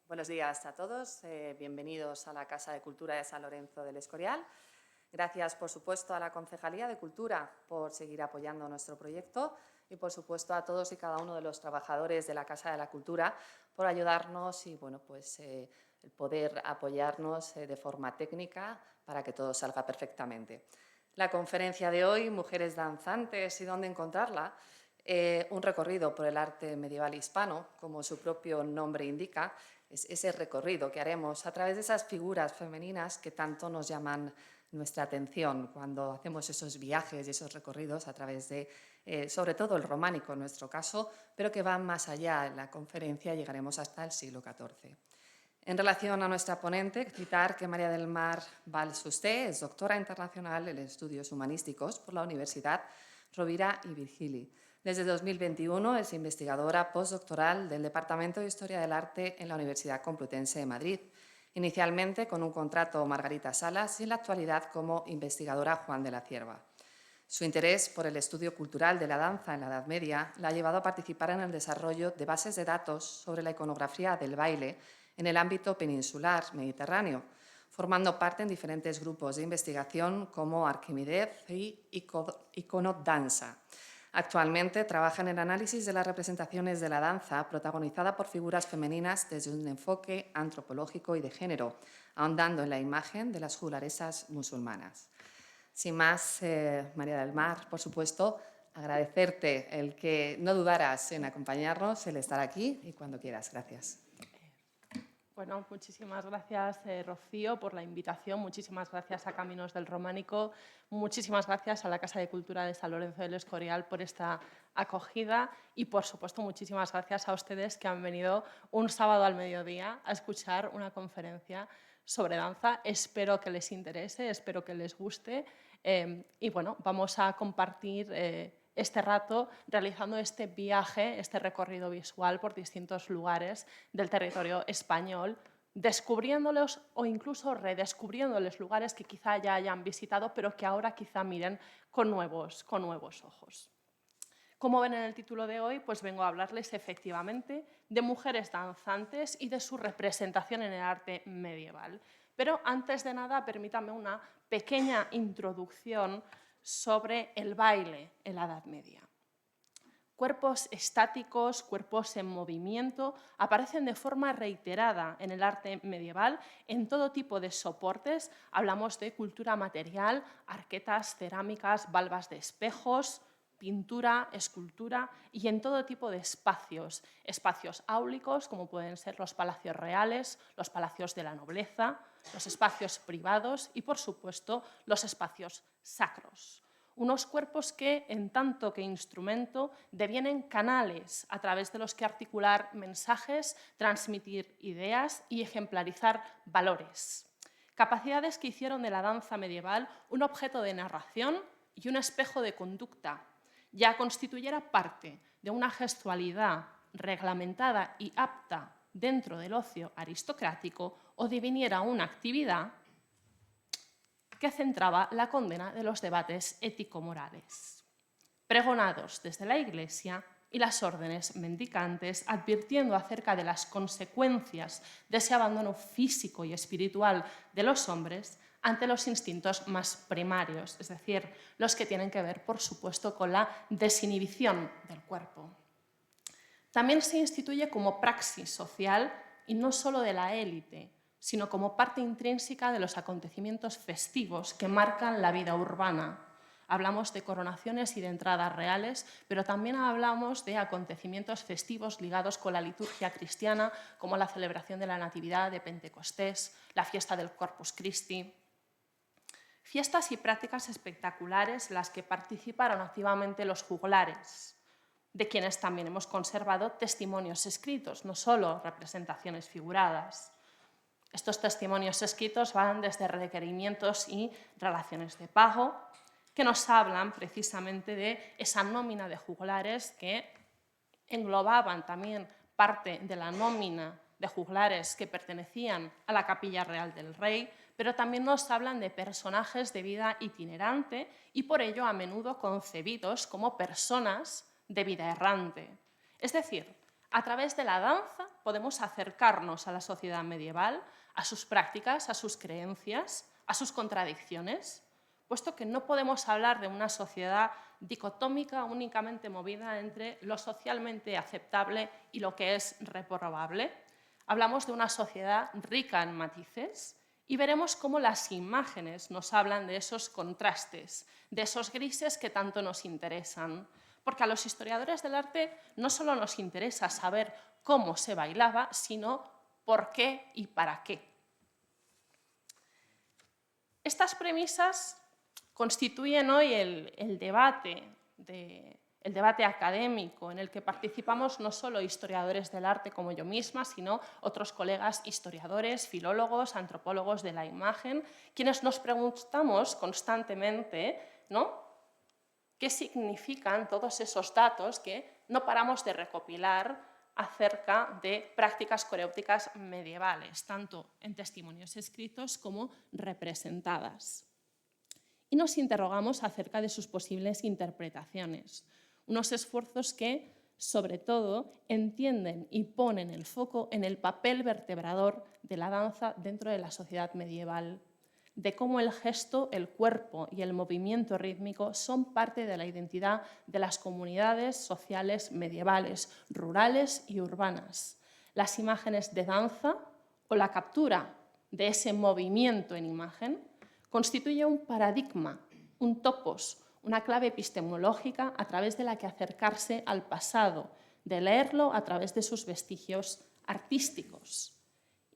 Buenos días a todos, bienvenidos a la Casa de Cultura de San Lorenzo del Escorial. Gracias, por supuesto, a la Concejalía de Cultura por seguir apoyando nuestro proyecto y, por supuesto, a todos y cada uno de los trabajadores de la Casa de la Cultura por ayudarnos y el poder apoyarnos de forma técnica para que todo salga perfectamente. La conferencia de hoy, Mujeres danzantes y dónde encontrarla, un recorrido por el arte medieval hispano, como su propio nombre indica, es ese recorrido que haremos a través de esas figuras femeninas que tanto nos llaman nuestra atención cuando hacemos esos viajes y esos recorridos a través de, sobre todo el románico en nuestro caso, pero que van más allá. En la conferencia llegaremos hasta el siglo XIV. En relación a nuestra ponente, citar que María del Mar Vallsusté es doctora internacional en estudios humanísticos por la Universidad Rovira i Virgili. Desde 2021 es investigadora postdoctoral del Departamento de Historia del Arte en la Universidad Complutense de Madrid, inicialmente con un contrato Margarita Salas y en la actualidad como investigadora Juan de la Cierva. Su interés por el estudio cultural de la danza en la Edad Media la ha llevado a participar en el desarrollo de bases de datos sobre la iconografía del baile en el ámbito peninsular mediterráneo, formando parte en diferentes grupos de investigación como Arquimidez y Iconodanza. Actualmente trabaja en el análisis de las representaciones de la danza protagonizada por figuras femeninas desde un enfoque antropológico y de género, ahondando en la imagen de las juglaresas musulmanas. Sin más, María del Mar, por supuesto, agradecerte el que no dudaras en acompañarnos, el estar aquí y cuando quieras. Gracias. Bueno, muchísimas gracias, Rocío, por la invitación. Muchísimas gracias a Caminos del Románico. Muchísimas gracias a la Casa de Cultura de San Lorenzo del Escorial por esta acogida y, por supuesto, muchísimas gracias a ustedes que han venido un sábado al mediodía a escuchar una conferencia sobre danza. Espero que les interese, espero que les guste y, bueno, vamos a compartir este rato realizando este viaje, este recorrido visual por distintos lugares del territorio español, descubriéndolos o incluso redescubriéndoles lugares que quizá ya hayan visitado, pero que ahora quizá miren con nuevos ojos. Como ven en el título de hoy, pues vengo a hablarles efectivamente de mujeres danzantes y de su representación en el arte medieval. Pero antes de nada, permítanme una pequeña introducción sobre el baile en la Edad Media. Cuerpos estáticos, cuerpos en movimiento, aparecen de forma reiterada en el arte medieval en todo tipo de soportes. Hablamos de cultura material, arquetas, cerámicas, valvas de espejos, pintura, escultura y en todo tipo de espacios. Espacios áulicos, como pueden ser los palacios reales, los palacios de la nobleza, los espacios privados y, por supuesto, los espacios sacros. Unos cuerpos que, en tanto que instrumento, devienen canales a través de los que articular mensajes, transmitir ideas y ejemplarizar valores. Capacidades que hicieron de la danza medieval un objeto de narración y un espejo de conducta, ya constituyera parte de una gestualidad reglamentada y apta dentro del ocio aristocrático o deviniera una actividad que centraba la condena de los debates ético-morales. Pregonados desde la Iglesia y las órdenes mendicantes, advirtiendo acerca de las consecuencias de ese abandono físico y espiritual de los hombres ante los instintos más primarios, es decir, los que tienen que ver, por supuesto, con la desinhibición del cuerpo. También se instituye como praxis social y no solo de la élite, sino como parte intrínseca de los acontecimientos festivos que marcan la vida urbana. Hablamos de coronaciones y de entradas reales, pero también hablamos de acontecimientos festivos ligados con la liturgia cristiana, como la celebración de la Natividad, de Pentecostés, la fiesta del Corpus Christi. Fiestas y prácticas espectaculares en las que participaron activamente los juglares, de quienes también hemos conservado testimonios escritos, no solo representaciones figuradas. Estos testimonios escritos van desde requerimientos y relaciones de pago, que nos hablan precisamente de esa nómina de juglares que englobaban también parte de la nómina de juglares que pertenecían a la capilla real del rey, pero también nos hablan de personajes de vida itinerante y por ello a menudo concebidos como personas de vida errante. Es decir, A través de la danza podemos acercarnos a la sociedad medieval, a sus prácticas, a sus creencias, a sus contradicciones, puesto que no podemos hablar de una sociedad dicotómica únicamente movida entre lo socialmente aceptable y lo que es reprobable. Hablamos de una sociedad rica en matices y veremos cómo las imágenes nos hablan de esos contrastes, de esos grises que tanto nos interesan. Porque a los historiadores del arte no solo nos interesa saber cómo se bailaba, sino por qué y para qué. Estas premisas constituyen hoy el debate académico en el que participamos no solo historiadores del arte como yo misma, sino otros colegas historiadores, filólogos, antropólogos de la imagen, quienes nos preguntamos constantemente, ¿no?, ¿qué significan todos esos datos que no paramos de recopilar acerca de prácticas coreópticas medievales, tanto en testimonios escritos como representadas? Y nos interrogamos acerca de sus posibles interpretaciones, unos esfuerzos que, sobre todo, entienden y ponen el foco en el papel vertebrador de la danza dentro de la sociedad medieval, de cómo el gesto, el cuerpo y el movimiento rítmico son parte de la identidad de las comunidades sociales medievales, rurales y urbanas. Las imágenes de danza o la captura de ese movimiento en imagen constituye un paradigma, un topos, una clave epistemológica a través de la que acercarse al pasado, de leerlo a través de sus vestigios artísticos.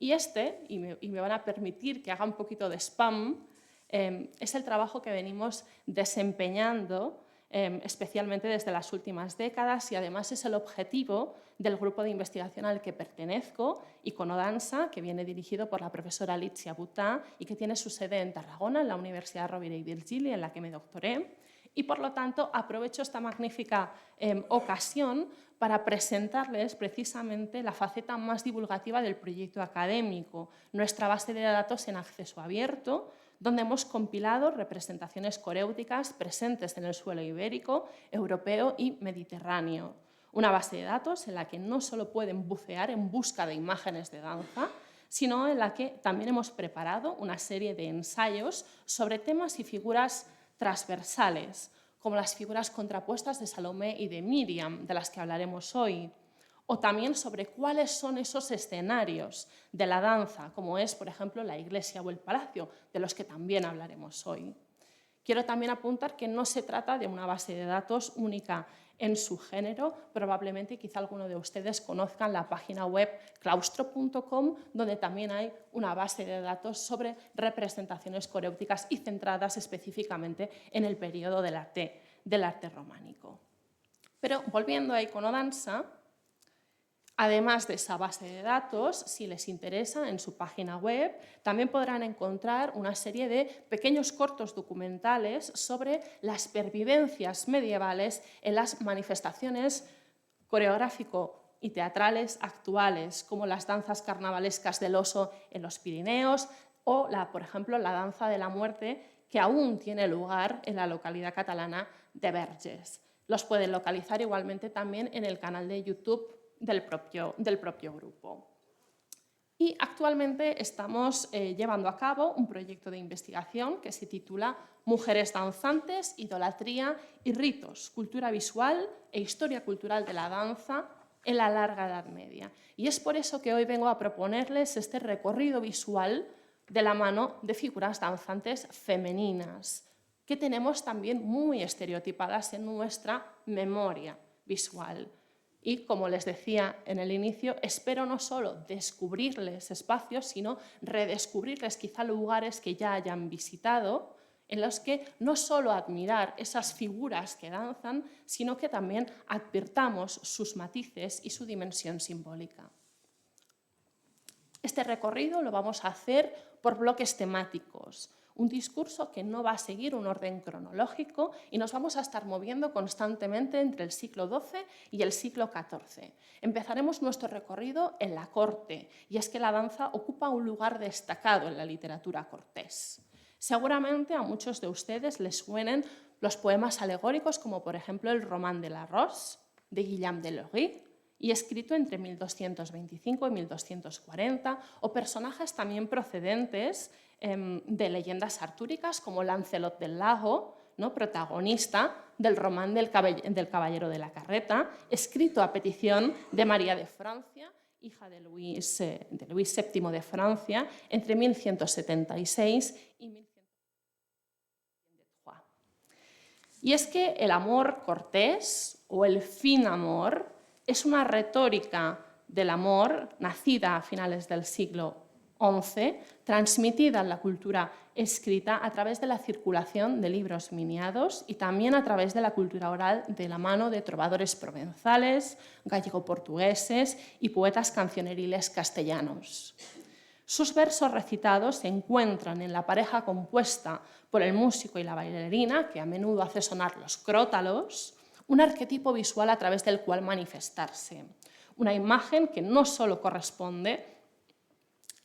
Y me van a permitir que haga un poquito de spam, es el trabajo que venimos desempeñando especialmente desde las últimas décadas y además es el objetivo del grupo de investigación al que pertenezco, Iconodansa, que viene dirigido por la profesora Alicia Butà y que tiene su sede en Tarragona, en la Universidad Rovira i Virgili, en la que me doctoré. Y por lo tanto aprovecho esta magnífica ocasión para presentarles precisamente la faceta más divulgativa del proyecto académico, nuestra base de datos en acceso abierto, donde hemos compilado representaciones coréuticas presentes en el suelo ibérico, europeo y mediterráneo. Una base de datos en la que no solo pueden bucear en busca de imágenes de danza, sino en la que también hemos preparado una serie de ensayos sobre temas y figuras transversales, como las figuras contrapuestas de Salomé y de Miriam, de las que hablaremos hoy, o también sobre cuáles son esos escenarios de la danza, como es, por ejemplo, la iglesia o el palacio, de los que también hablaremos hoy. Quiero también apuntar que no se trata de una base de datos única en su género. Probablemente quizá alguno de ustedes conozcan la página web claustro.com, donde también hay una base de datos sobre representaciones coréuticas y centradas específicamente en el periodo del arte románico. Pero volviendo a Iconodansa, además de esa base de datos, si les interesa, en su página web también podrán encontrar una serie de pequeños cortos documentales sobre las pervivencias medievales en las manifestaciones coreográfico y teatrales actuales, como las danzas carnavalescas del oso en los Pirineos o, por ejemplo, la danza de la muerte que aún tiene lugar en la localidad catalana de Verges. Los pueden localizar igualmente también en el canal de YouTube del propio grupo. Y actualmente estamos llevando a cabo un proyecto de investigación que se titula Mujeres danzantes, idolatría y ritos, cultura visual e historia cultural de la danza en la larga Edad Media. Y es por eso que hoy vengo a proponerles este recorrido visual de la mano de figuras danzantes femeninas, que tenemos también muy estereotipadas en nuestra memoria visual. Y, como les decía en el inicio, espero no solo descubrirles espacios, sino redescubrirles quizá lugares que ya hayan visitado, en los que no solo admirar esas figuras que danzan, sino que también advirtamos sus matices y su dimensión simbólica. Este recorrido lo vamos a hacer por bloques temáticos, un discurso que no va a seguir un orden cronológico y nos vamos a estar moviendo constantemente entre el siglo XII y el siglo XIV. Empezaremos nuestro recorrido en la corte, y es que la danza ocupa un lugar destacado en la literatura cortés. Seguramente a muchos de ustedes les suenen los poemas alegóricos como por ejemplo el Román de la Rose, de Guillaume de Lorry, y escrito entre 1225 y 1240, o personajes también procedentes de leyendas artúricas como Lancelot del Lago, ¿no?, protagonista del román del Caballero de la Carreta, escrito a petición de María de Francia, hija de Luis VII de Francia, entre 1176 y 1176. Y es que el amor cortés o el fin amor es una retórica del amor nacida a finales del siglo XI, transmitida en la cultura escrita a través de la circulación de libros miniados y también a través de la cultura oral de la mano de trovadores provenzales, gallego-portugueses y poetas cancioneriles castellanos. Sus versos recitados se encuentran en la pareja compuesta por el músico y la bailarina, que a menudo hace sonar los crótalos, un arquetipo visual a través del cual manifestarse. Una imagen que no solo corresponde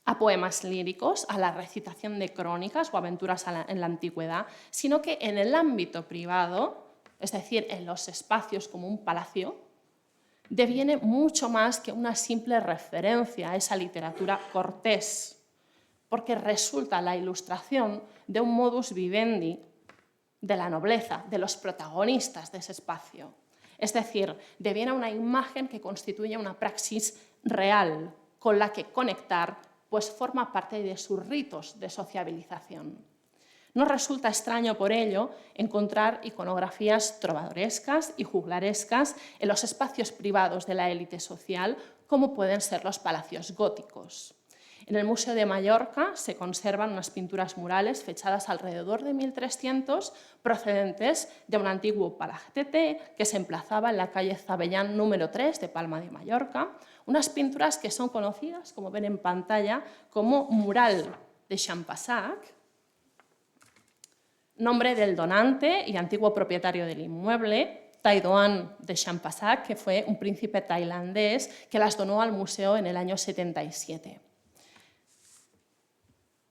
a poemas líricos, a la recitación de crónicas o aventuras en la antigüedad, sino que en el ámbito privado, es decir, en los espacios como un palacio, deviene mucho más que una simple referencia a esa literatura cortés, porque resulta la ilustración de un modus vivendi de la nobleza, de los protagonistas de ese espacio. Es decir, deviene una imagen que constituye una praxis real con la que conectar, pues forma parte de sus ritos de sociabilización. No resulta extraño, por ello, encontrar iconografías trovadorescas y juglarescas en los espacios privados de la élite social, como pueden ser los palacios góticos. En el Museo de Mallorca se conservan unas pinturas murales fechadas alrededor de 1300, procedentes de un antiguo palacete que se emplazaba en la calle Zabellán número 3 de Palma de Mallorca, unas pinturas que son conocidas, como ven en pantalla, como mural de Champassac, nombre del donante y antiguo propietario del inmueble, Tai Doan de Champassac, que fue un príncipe tailandés que las donó al museo en el año 77.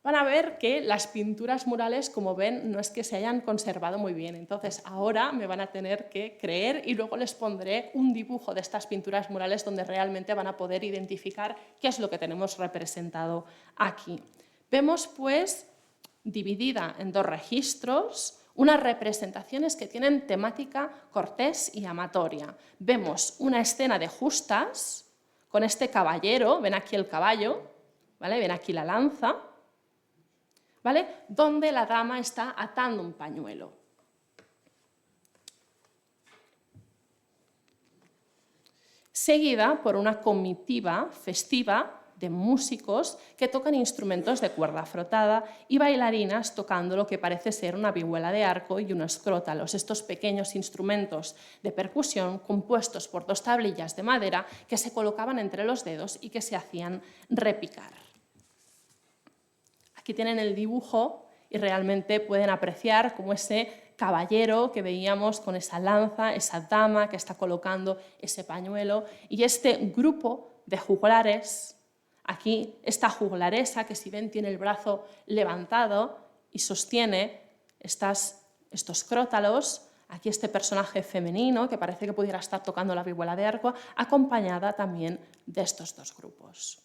Van a ver que las pinturas murales, como ven, no es que se hayan conservado muy bien. Entonces, ahora me van a tener que creer y luego les pondré un dibujo de estas pinturas murales donde realmente van a poder identificar qué es lo que tenemos representado aquí. Vemos, pues, dividida en dos registros, unas representaciones que tienen temática cortés y amatoria. Vemos una escena de justas con este caballero, ven aquí el caballo, ¿vale? Ven aquí la lanza, ¿vale?, donde la dama está atando un pañuelo. Seguida por una comitiva festiva de músicos que tocan instrumentos de cuerda frotada y bailarinas tocando lo que parece ser una vihuela de arco y unos crótalos, estos pequeños instrumentos de percusión compuestos por dos tablillas de madera que se colocaban entre los dedos y que se hacían repicar. Aquí tienen el dibujo y realmente pueden apreciar cómo ese caballero que veíamos con esa lanza, esa dama que está colocando ese pañuelo y este grupo de juglares. Aquí esta juglaresa que, si ven, tiene el brazo levantado y sostiene estos crótalos. Aquí este personaje femenino que parece que pudiera estar tocando la vihuela de arco, acompañada también de estos dos grupos.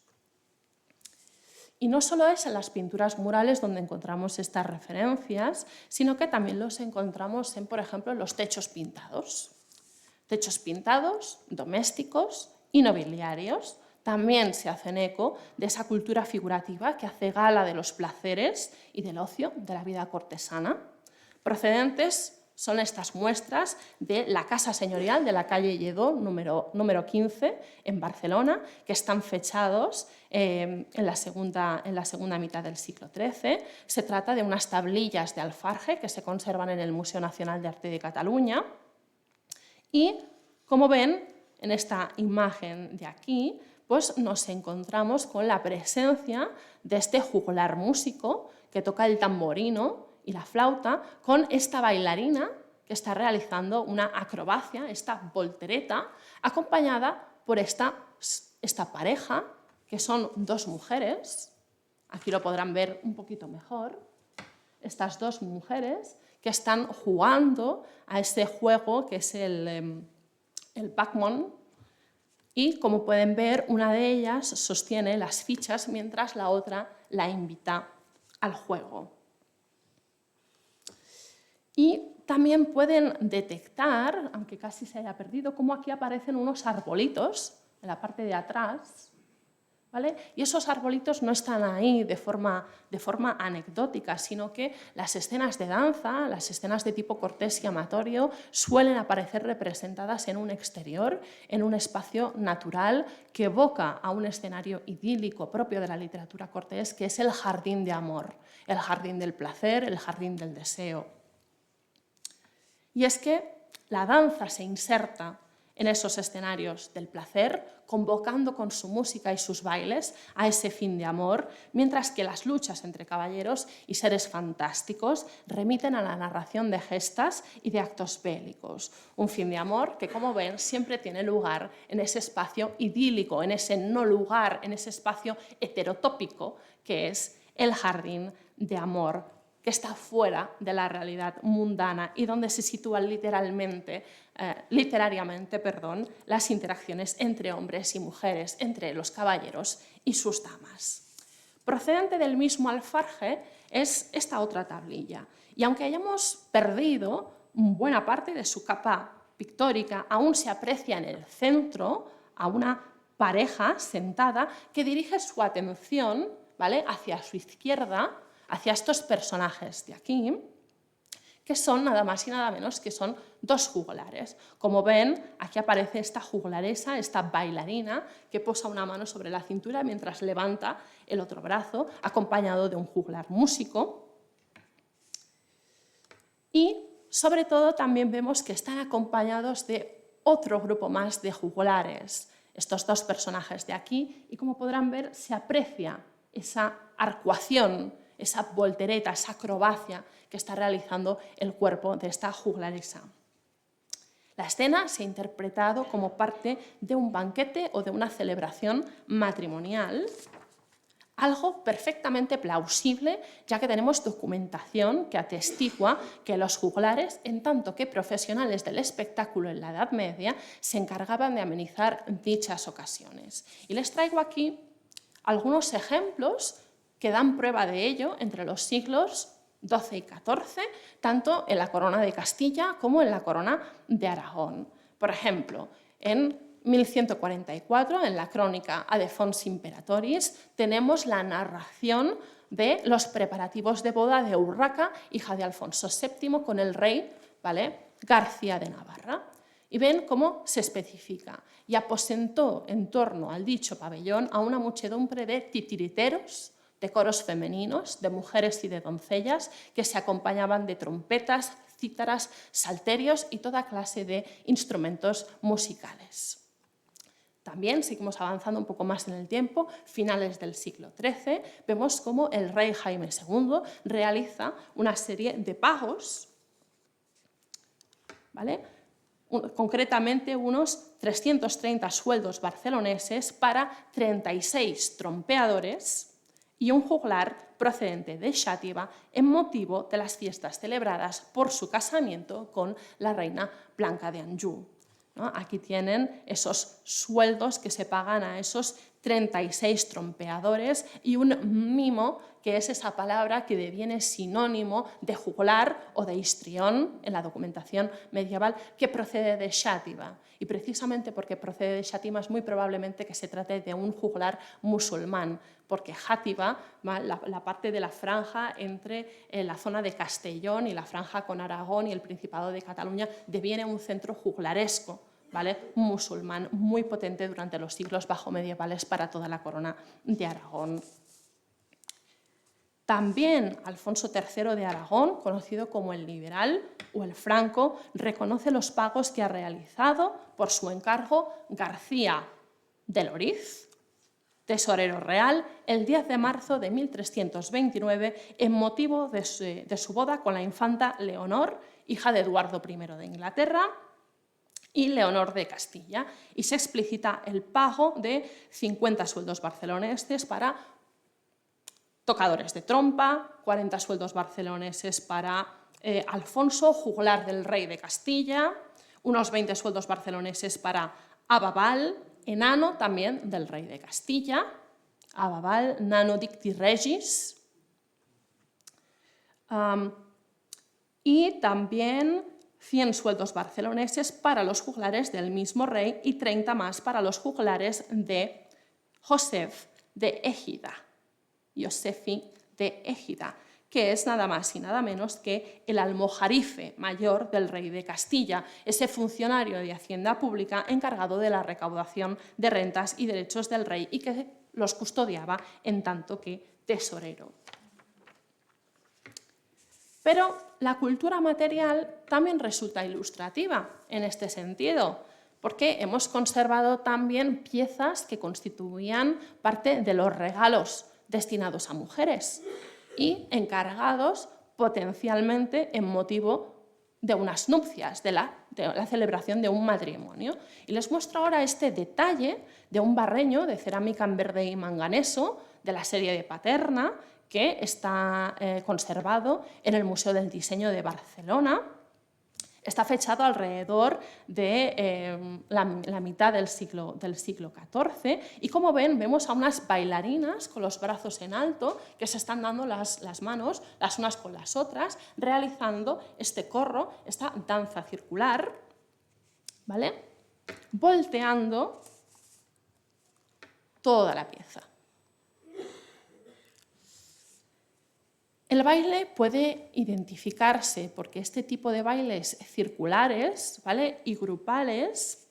Y no solo es en las pinturas murales donde encontramos estas referencias, sino que también los encontramos en, por ejemplo, los techos pintados. Techos pintados, domésticos y nobiliarios. También se hacen eco de esa cultura figurativa que hace gala de los placeres y del ocio de la vida cortesana. Procedentes son estas muestras de la casa señorial de la calle Lledó, número 15, en Barcelona, que están fechados en la segunda mitad del siglo XIII. Se trata de unas tablillas de alfarje que se conservan en el Museo Nacional de Arte de Cataluña. Y, como ven, en esta imagen de aquí, pues nos encontramos con la presencia de este juglar músico que toca el tamborino y la flauta, con esta bailarina que está realizando una acrobacia, esta voltereta, acompañada por esta pareja, que son dos mujeres. Aquí lo podrán ver un poquito mejor. Estas dos mujeres que están jugando a este juego que es el backgammon, Y como pueden ver, una de ellas sostiene las fichas mientras la otra la invita al juego. Y también pueden detectar, aunque casi se haya perdido, cómo aquí aparecen unos arbolitos en la parte de atrás, ¿vale? Y esos arbolitos no están ahí de forma anecdótica, sino que las escenas de danza, las escenas de tipo cortés y amatorio, suelen aparecer representadas en un exterior, en un espacio natural que evoca a un escenario idílico propio de la literatura cortés, que es el jardín de amor, el jardín del placer, el jardín del deseo. Y es que la danza se inserta en esos escenarios del placer, convocando con su música y sus bailes a ese fin de amor, mientras que las luchas entre caballeros y seres fantásticos remiten a la narración de gestas y de actos bélicos. Un fin de amor que, como ven, siempre tiene lugar en ese espacio idílico, en ese no lugar, en ese espacio heterotópico que es el jardín de amor, que está fuera de la realidad mundana y donde se sitúan literariamente, las interacciones entre hombres y mujeres, entre los caballeros y sus damas. Procedente del mismo alfarje es esta otra tablilla, y aunque hayamos perdido buena parte de su capa pictórica, aún se aprecia en el centro a una pareja sentada que dirige su atención, ¿vale?, hacia su izquierda, hacia estos personajes de aquí, que son nada más y nada menos que son dos juglares. Como ven, aquí aparece esta juglaresa, esta bailarina, que posa una mano sobre la cintura mientras levanta el otro brazo, acompañado de un juglar músico. Y, sobre todo, también vemos que están acompañados de otro grupo más de juglares, estos dos personajes de aquí, y como podrán ver, se aprecia esa arcuación, esa voltereta, esa acrobacia que está realizando el cuerpo de esta juglaresa. La escena se ha interpretado como parte de un banquete o de una celebración matrimonial, algo perfectamente plausible, ya que tenemos documentación que atestigua que los juglares, en tanto que profesionales del espectáculo en la Edad Media, se encargaban de amenizar dichas ocasiones. Y les traigo aquí algunos ejemplos que dan prueba de ello entre los siglos XII y XIV, tanto en la corona de Castilla como en la corona de Aragón. Por ejemplo, en 1144, en la crónica Ad Fons Imperatoris, tenemos la narración de los preparativos de boda de Urraca, hija de Alfonso VII, con el rey, ¿vale?, García de Navarra. Y ven cómo se especifica. Y aposentó en torno al dicho pabellón a una muchedumbre de titiriteros, de coros femeninos, de mujeres y de doncellas, que se acompañaban de trompetas, cítaras, salterios y toda clase de instrumentos musicales. También seguimos avanzando un poco más en el tiempo, finales del siglo XIII, vemos cómo el rey Jaime II realiza una serie de pagos, ¿vale?, concretamente unos 330 sueldos barceloneses para 36 trompeadores y un juglar procedente de Xàtiva en motivo de las fiestas celebradas por su casamiento con la reina Blanca de Anjou, ¿no? Aquí tienen esos sueldos que se pagan a esos 36 trompeadores y un mimo, que es esa palabra que deviene sinónimo de juglar o de histrión en la documentación medieval, que procede de Xàtiva. Y precisamente porque procede de Xàtiva es muy probablemente que se trate de un juglar musulmán, porque Xàtiva, la parte de la franja entre la zona de Castellón y la franja con Aragón y el Principado de Cataluña, deviene un centro juglaresco, ¿vale?, musulmán muy potente durante los siglos bajomedievales para toda la corona de Aragón. También Alfonso III de Aragón, conocido como el liberal o el franco, reconoce los pagos que ha realizado por su encargo García de Loriz, tesorero real, el 10 de marzo de 1329, en motivo de su boda con la infanta Leonor, hija de Eduardo I de Inglaterra, y Leonor de Castilla, y se explicita el pago de 50 sueldos barceloneses para tocadores de trompa, 40 sueldos barceloneses para Alfonso, juglar del rey de Castilla, unos 20 sueldos barceloneses para Ababal, enano también del rey de Castilla, Ababal nano dicti regis. Y también 100 sueldos barceloneses para los juglares del mismo rey y 30 más para los juglares de Josef de Égida, Josefi de Égida, que es nada más y nada menos que el almojarife mayor del rey de Castilla, ese funcionario de Hacienda Pública encargado de la recaudación de rentas y derechos del rey y que los custodiaba en tanto que tesorero. Pero la cultura material también resulta ilustrativa en este sentido, porque hemos conservado también piezas que constituían parte de los regalos destinados a mujeres y encargados potencialmente en motivo de unas nupcias, de la celebración de un matrimonio. Y les muestro ahora este detalle de un barreño de cerámica en verde y manganeso de la serie de Paterna, que está conservado en el Museo del Diseño de Barcelona. Está fechado alrededor de la mitad del siglo XIV y como ven, vemos a unas bailarinas con los brazos en alto que se están dando las manos las unas con las otras, realizando este corro, esta danza circular, ¿vale? Volteando toda la pieza. El baile puede identificarse porque este tipo de bailes circulares, ¿vale?, y grupales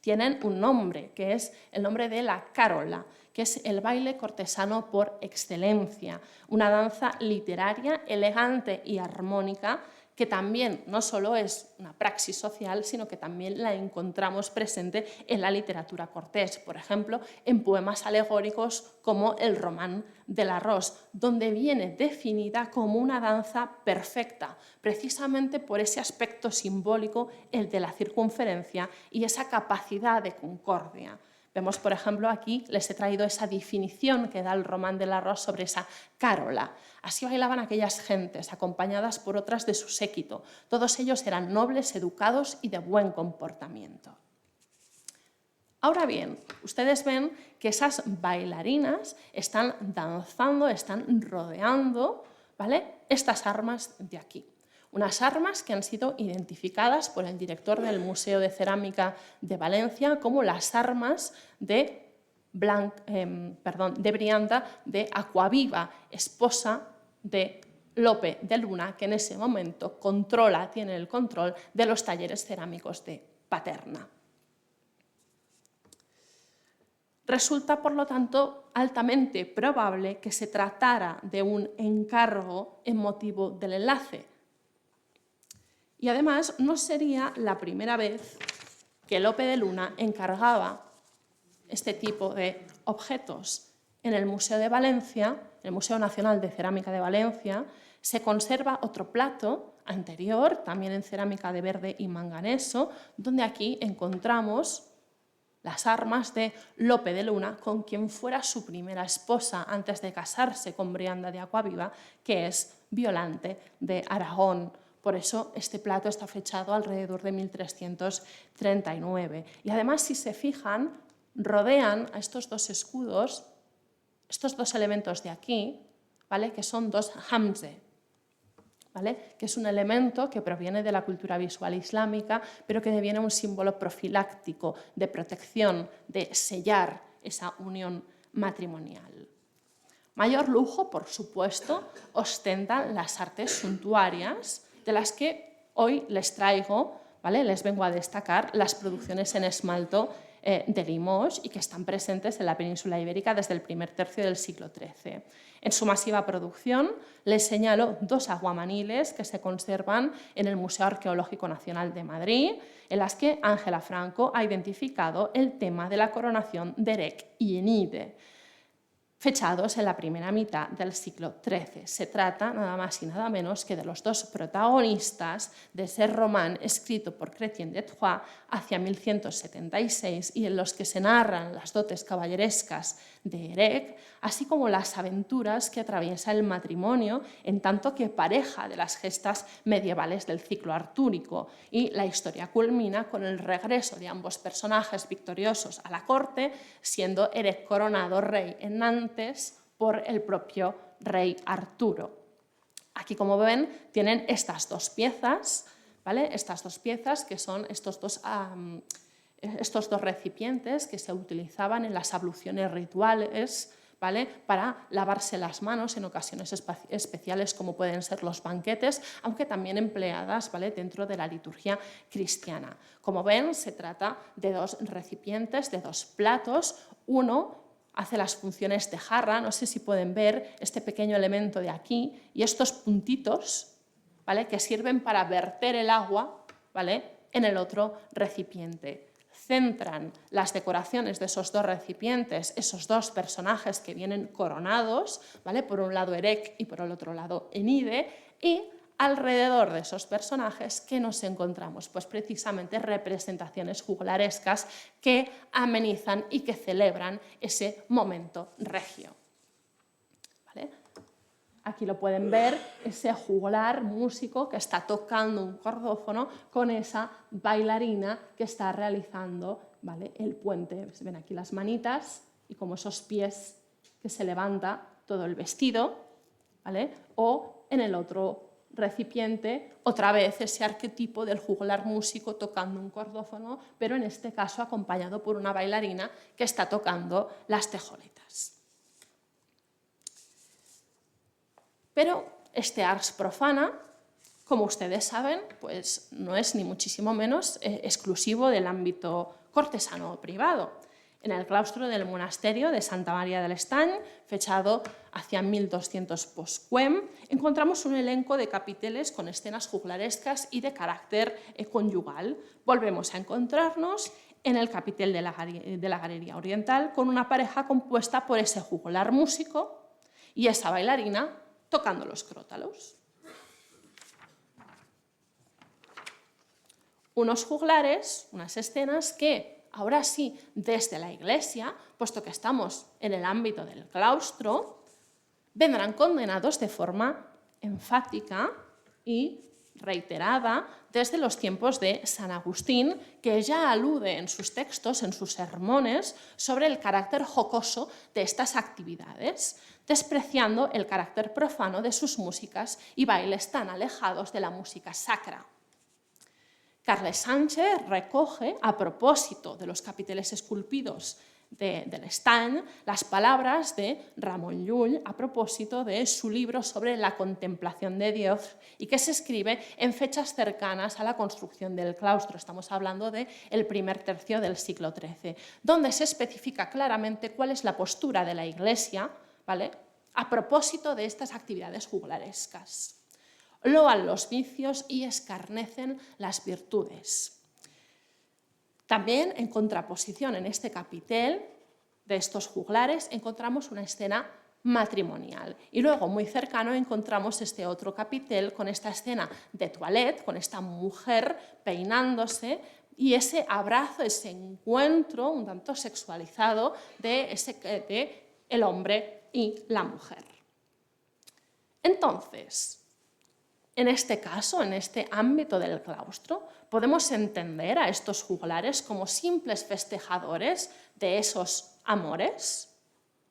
tienen un nombre, que es el nombre de la carola, que es el baile cortesano por excelencia, una danza literaria, elegante y armónica que también no solo es una praxis social, sino que también la encontramos presente en la literatura cortés, por ejemplo, en poemas alegóricos como el Román del Arròs, donde viene definida como una danza perfecta, precisamente por ese aspecto simbólico, el de la circunferencia y esa capacidad de concordia. Vemos, por ejemplo, aquí les he traído esa definición que da el Román del Arròs sobre esa carola. Así bailaban aquellas gentes, acompañadas por otras de su séquito. Todos ellos eran nobles, educados y de buen comportamiento. Ahora bien, ustedes ven que esas bailarinas están danzando, están rodeando, ¿vale?, estas armas de aquí. Unas armas que han sido identificadas por el director del Museo de Cerámica de Valencia como las armas de Brianda de Aquaviva, esposa de Lope de Luna, que en ese momento tiene el control de los talleres cerámicos de Paterna. Resulta, por lo tanto, altamente probable que se tratara de un encargo en motivo del enlace. Y además no sería la primera vez que Lope de Luna encargaba este tipo de objetos. En el Museo de Valencia, el Museo Nacional de Cerámica de Valencia, se conserva otro plato anterior, también en cerámica de verde y manganeso, donde aquí encontramos las armas de Lope de Luna, con quien fuera su primera esposa antes de casarse con Brianda de Aquaviva, que es Violante de Aragón. Por eso este plato está fechado alrededor de 1339. Y además, si se fijan, rodean a estos dos escudos, estos dos elementos de aquí, ¿vale?, que son dos hamze, ¿vale?, que es un elemento que proviene de la cultura visual islámica, pero que deviene un símbolo profiláctico de protección, de sellar esa unión matrimonial. Mayor lujo, por supuesto, ostentan las artes suntuarias, de las que hoy les traigo, ¿vale?, les vengo a destacar las producciones en esmalto de Limoges y que están presentes en la península ibérica desde el primer tercio del siglo XIII. En su masiva producción les señalo dos aguamaniles que se conservan en el Museo Arqueológico Nacional de Madrid, en las que Ángela Franco ha identificado el tema de la coronación de Erec y Enide. fechados en la primera mitad del siglo XIII. Se trata nada más y nada menos que de los dos protagonistas de ese román escrito por Chrétien de Troyes hacia 1176 y en los que se narran las dotes caballerescas de Erec, así como las aventuras que atraviesa el matrimonio en tanto que pareja de las gestas medievales del ciclo artúrico. Y la historia culmina con el regreso de ambos personajes victoriosos a la corte, siendo Erec coronado rey en Nantes por el propio rey Arturo. Aquí, como ven, tienen estas dos piezas, ¿vale? Estas dos piezas que son estos dos recipientes que se utilizaban en las abluciones rituales, ¿vale? Para lavarse las manos en ocasiones especiales como pueden ser los banquetes, aunque también empleadas, ¿vale? Dentro de la liturgia cristiana. Como ven, se trata de dos recipientes, de dos platos. Uno hace las funciones de jarra, no sé si pueden ver este pequeño elemento de aquí y estos puntitos, ¿vale? Que sirven para verter el agua, ¿vale? En el otro recipiente. Centran las decoraciones de esos dos recipientes, esos dos personajes que vienen coronados, ¿vale? Por un lado Erec y por el otro lado Enide, y alrededor de esos personajes que nos encontramos, pues precisamente representaciones juglarescas que amenizan y que celebran ese momento regio. ¿Vale? Aquí lo pueden ver, ese juglar músico que está tocando un cordófono con esa bailarina que está realizando, ¿vale? El puente. Se ven aquí las manitas y como esos pies que se levanta todo el vestido, ¿vale? O en el otro recipiente, otra vez ese arquetipo del juglar músico tocando un cordófono, pero en este caso acompañado por una bailarina que está tocando las tejoletas. Pero este ars profana, como ustedes saben, pues no es ni muchísimo menos exclusivo del ámbito cortesano o privado. En el claustro del monasterio de Santa María del Estany, fechado hacia 1200 post-quem, encontramos un elenco de capiteles con escenas juglarescas y de carácter conyugal. Volvemos a encontrarnos en el capitel de la Galería Oriental con una pareja compuesta por ese juglar músico y esa bailarina tocando los crótalos. Unos juglares, unas escenas que, ahora sí, desde la Iglesia, puesto que estamos en el ámbito del claustro, vendrán condenados de forma enfática y reiterada desde los tiempos de San Agustín, que ya alude en sus textos, en sus sermones, sobre el carácter jocoso de estas actividades, despreciando el carácter profano de sus músicas y bailes tan alejados de la música sacra. Carles Sánchez recoge, a propósito de los capiteles esculpidos del Estany, las palabras de Ramon Llull a propósito de su libro sobre la contemplación de Dios y que se escribe en fechas cercanas a la construcción del claustro. Estamos hablando del primer tercio del siglo XIII, donde se especifica claramente cuál es la postura de la Iglesia, ¿vale?, a propósito de estas actividades juglarescas. Loan los vicios y escarnecen las virtudes. También, en contraposición en este capitel de estos juglares, encontramos una escena matrimonial. Y luego, muy cercano, encontramos este otro capitel con esta escena de toilette, con esta mujer peinándose y ese abrazo, ese encuentro un tanto sexualizado de el hombre y la mujer. Entonces, en este caso, en este ámbito del claustro, podemos entender a estos juglares como simples festejadores de esos amores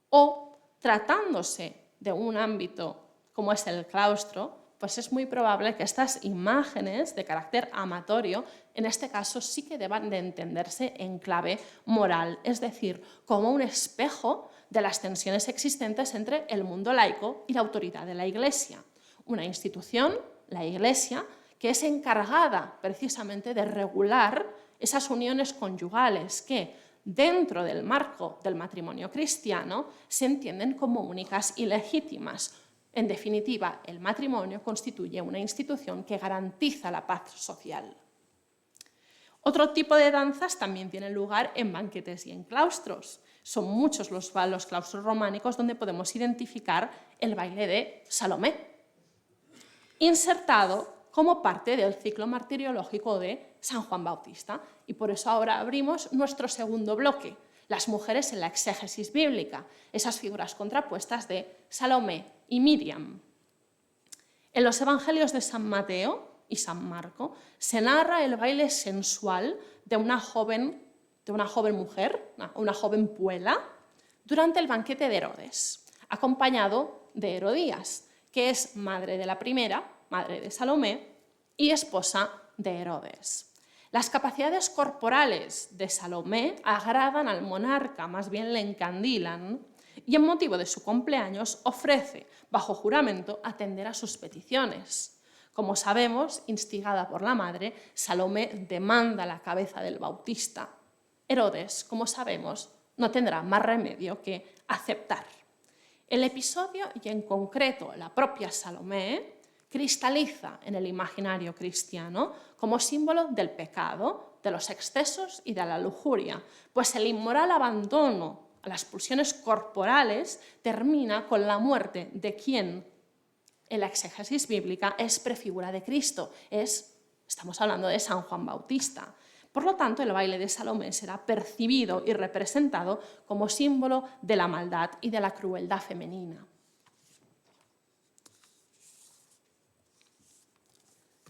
o, tratándose de un ámbito como es el claustro, pues es muy probable que estas imágenes de carácter amatorio, en este caso sí que deban de entenderse en clave moral, es decir, como un espejo de las tensiones existentes entre el mundo laico y la autoridad de la Iglesia. Una institución, la Iglesia, que es encargada precisamente de regular esas uniones conyugales que, dentro del marco del matrimonio cristiano, se entienden como únicas y legítimas. En definitiva, el matrimonio constituye una institución que garantiza la paz social. Otro tipo de danzas también tienen lugar en banquetes y en claustros. Son muchos los claustros románicos donde podemos identificar el baile de Salomé, insertado como parte del ciclo martiriológico de San Juan Bautista. Y por eso ahora abrimos nuestro segundo bloque, las mujeres en la exégesis bíblica, esas figuras contrapuestas de Salomé y Miriam. En los evangelios de San Mateo y San Marco se narra el baile sensual de una joven mujer, una joven puela, durante el banquete de Herodes, acompañado de Herodías, que es madre de la primera, madre de Salomé, y esposa de Herodes. Las capacidades corporales de Salomé agradan al monarca, más bien le encandilan, y en motivo de su cumpleaños ofrece, bajo juramento, atender a sus peticiones. Como sabemos, instigada por la madre, Salomé demanda la cabeza del Bautista. Herodes, como sabemos, no tendrá más remedio que aceptar. El episodio, y en concreto la propia Salomé, cristaliza en el imaginario cristiano como símbolo del pecado, de los excesos y de la lujuria, pues el inmoral abandono a las pulsiones corporales termina con la muerte de quien en la exégesis bíblica es prefigura de Cristo, estamos hablando de San Juan Bautista. Por lo tanto, el baile de Salomé será percibido y representado como símbolo de la maldad y de la crueldad femenina.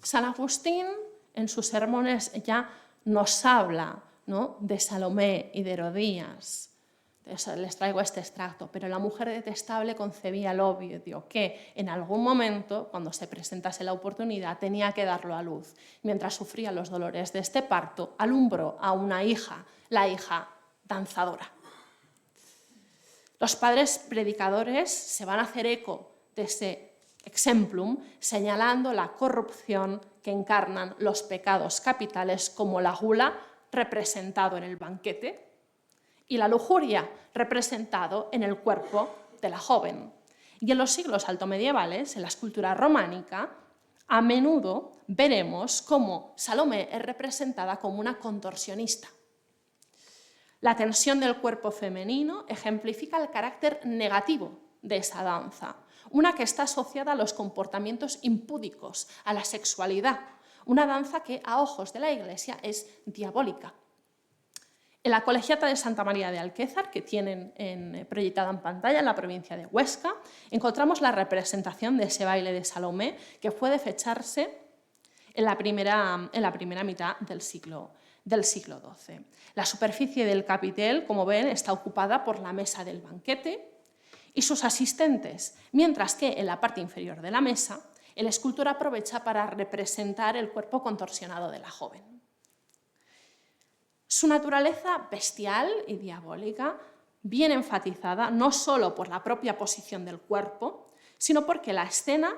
San Agustín, en sus sermones, ya nos habla, ¿no?, de Salomé y de Herodías. Les traigo este extracto. Pero la mujer detestable concebía el obvio que en algún momento, cuando se presentase la oportunidad, tenía que darlo a luz. Mientras sufría los dolores de este parto, alumbró a una hija, la hija danzadora. Los padres predicadores se van a hacer eco de ese exemplum, señalando la corrupción que encarnan los pecados capitales, como la gula, representado en el banquete, y la lujuria, representado en el cuerpo de la joven. Y en los siglos altomedievales, en la escultura románica, a menudo veremos cómo Salomé es representada como una contorsionista. La tensión del cuerpo femenino ejemplifica el carácter negativo de esa danza, una que está asociada a los comportamientos impúdicos, a la sexualidad, una danza que a ojos de la Iglesia es diabólica. En la Colegiata de Santa María de Alquézar, que tienen proyectada en pantalla en la provincia de Huesca, encontramos la representación de ese baile de Salomé, que puede fecharse en la primera mitad del siglo XII. La superficie del capitel, como ven, está ocupada por la mesa del banquete y sus asistentes, mientras que en la parte inferior de la mesa el escultor aprovecha para representar el cuerpo contorsionado de la joven. Su naturaleza bestial y diabólica viene enfatizada no solo por la propia posición del cuerpo, sino porque la escena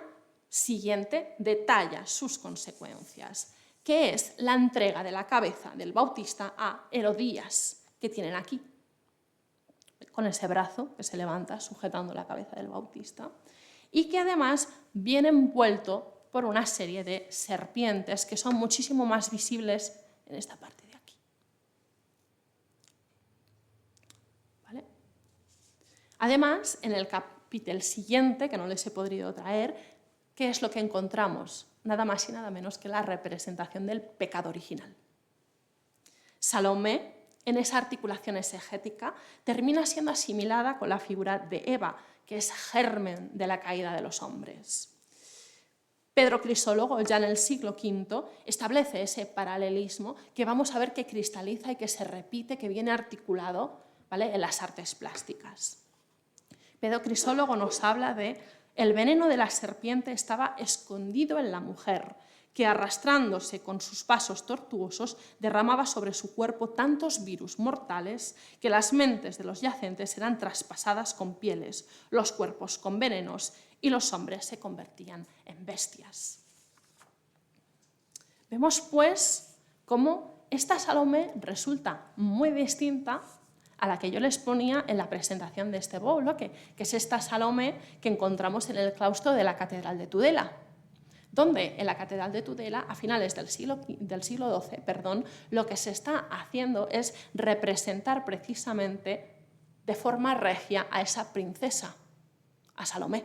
siguiente detalla sus consecuencias, que es la entrega de la cabeza del Bautista a Herodías, que tienen aquí, con ese brazo que se levanta sujetando la cabeza del Bautista, y que además viene envuelto por una serie de serpientes que son muchísimo más visibles en esta parte de aquí. ¿Vale? Además, en el capítulo siguiente, que no les he podido traer, ¿qué es lo que encontramos? Nada más y nada menos que la representación del pecado original. Salomé, en esa articulación exegética, termina siendo asimilada con la figura de Eva, que es germen de la caída de los hombres. Pedro Crisólogo, ya en el siglo V, establece ese paralelismo que vamos a ver que cristaliza y que se repite, que viene articulado, ¿vale?, en las artes plásticas. Pedro Crisólogo nos habla de el veneno de la serpiente estaba escondido en la mujer, que arrastrándose con sus pasos tortuosos derramaba sobre su cuerpo tantos virus mortales que las mentes de los yacentes eran traspasadas con pieles, los cuerpos con venenos y los hombres se convertían en bestias. Vemos pues cómo esta Salomé resulta muy distinta a la que yo les ponía en la presentación de este bloque, que es esta Salomé que encontramos en el claustro de la Catedral de Tudela, donde en la Catedral de Tudela, a finales del siglo XII, lo que se está haciendo es representar precisamente de forma regia a esa princesa, a Salomé.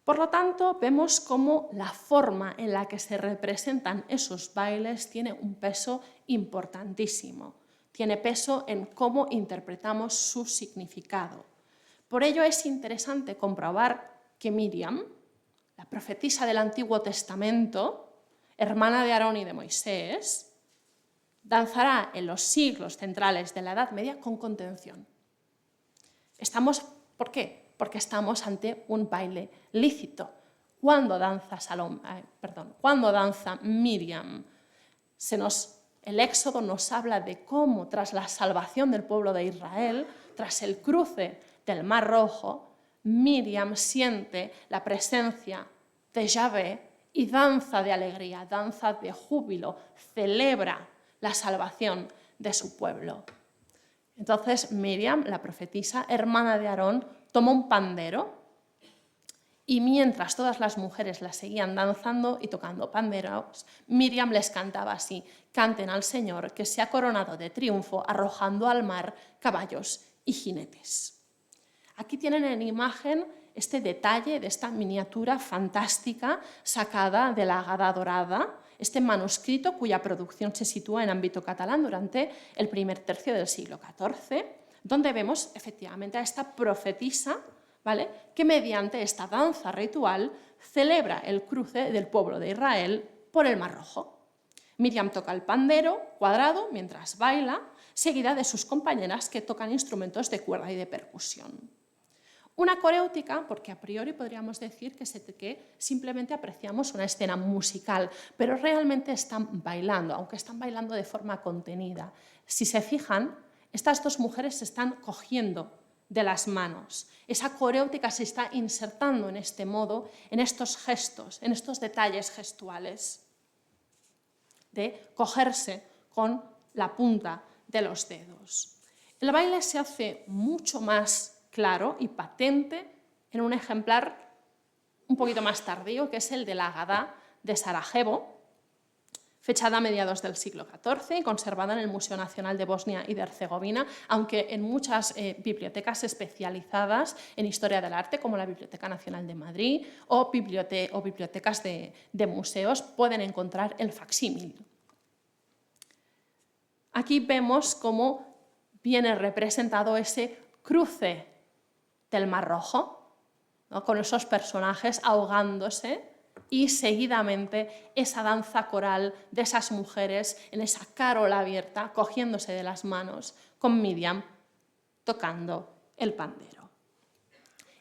Por lo tanto, vemos cómo la forma en la que se representan esos bailes tiene un peso importantísimo. Tiene peso en cómo interpretamos su significado. Por ello es interesante comprobar que Miriam, la profetisa del Antiguo Testamento, hermana de Aarón y de Moisés, danzará en los siglos centrales de la Edad Media con contención. ¿Por qué? Porque estamos ante un baile lícito. Cuando danza Miriam, el Éxodo nos habla de cómo tras la salvación del pueblo de Israel, tras el cruce del Mar Rojo, Miriam siente la presencia de Yahvé y danza de alegría, danza de júbilo, celebra la salvación de su pueblo. Entonces Miriam, la profetisa, hermana de Aarón, tomó un pandero y mientras todas las mujeres la seguían danzando y tocando panderos, Miriam les cantaba así: canten al Señor que se ha coronado de triunfo arrojando al mar caballos y jinetes. Aquí tienen en imagen este detalle de esta miniatura fantástica sacada de la Haggadah Dorada, este manuscrito cuya producción se sitúa en ámbito catalán durante el primer tercio del siglo XIV, donde vemos efectivamente a esta profetisa, ¿vale?, que mediante esta danza ritual celebra el cruce del pueblo de Israel por el Mar Rojo. Miriam toca el pandero cuadrado mientras baila, seguida de sus compañeras que tocan instrumentos de cuerda y de percusión. Una coréutica, porque a priori podríamos decir que simplemente apreciamos una escena musical, pero realmente están bailando, aunque están bailando de forma contenida. Si se fijan, estas dos mujeres se están cogiendo de las manos. Esa coréutica se está insertando en este modo, en estos gestos, en estos detalles gestuales de cogerse con la punta de los dedos. El baile se hace mucho más claro y patente en un ejemplar un poquito más tardío, que es el de la Haggadah de Sarajevo, fechada a mediados del siglo XIV y conservada en el Museo Nacional de Bosnia y de Herzegovina, aunque en muchas bibliotecas especializadas en historia del arte, como la Biblioteca Nacional de Madrid o bibliotecas de museos, pueden encontrar el facsímil. Aquí vemos cómo viene representado ese cruce del Mar Rojo, ¿no?, con esos personajes ahogándose, y seguidamente esa danza coral de esas mujeres en esa carola abierta, cogiéndose de las manos, con Miriam tocando el pandero.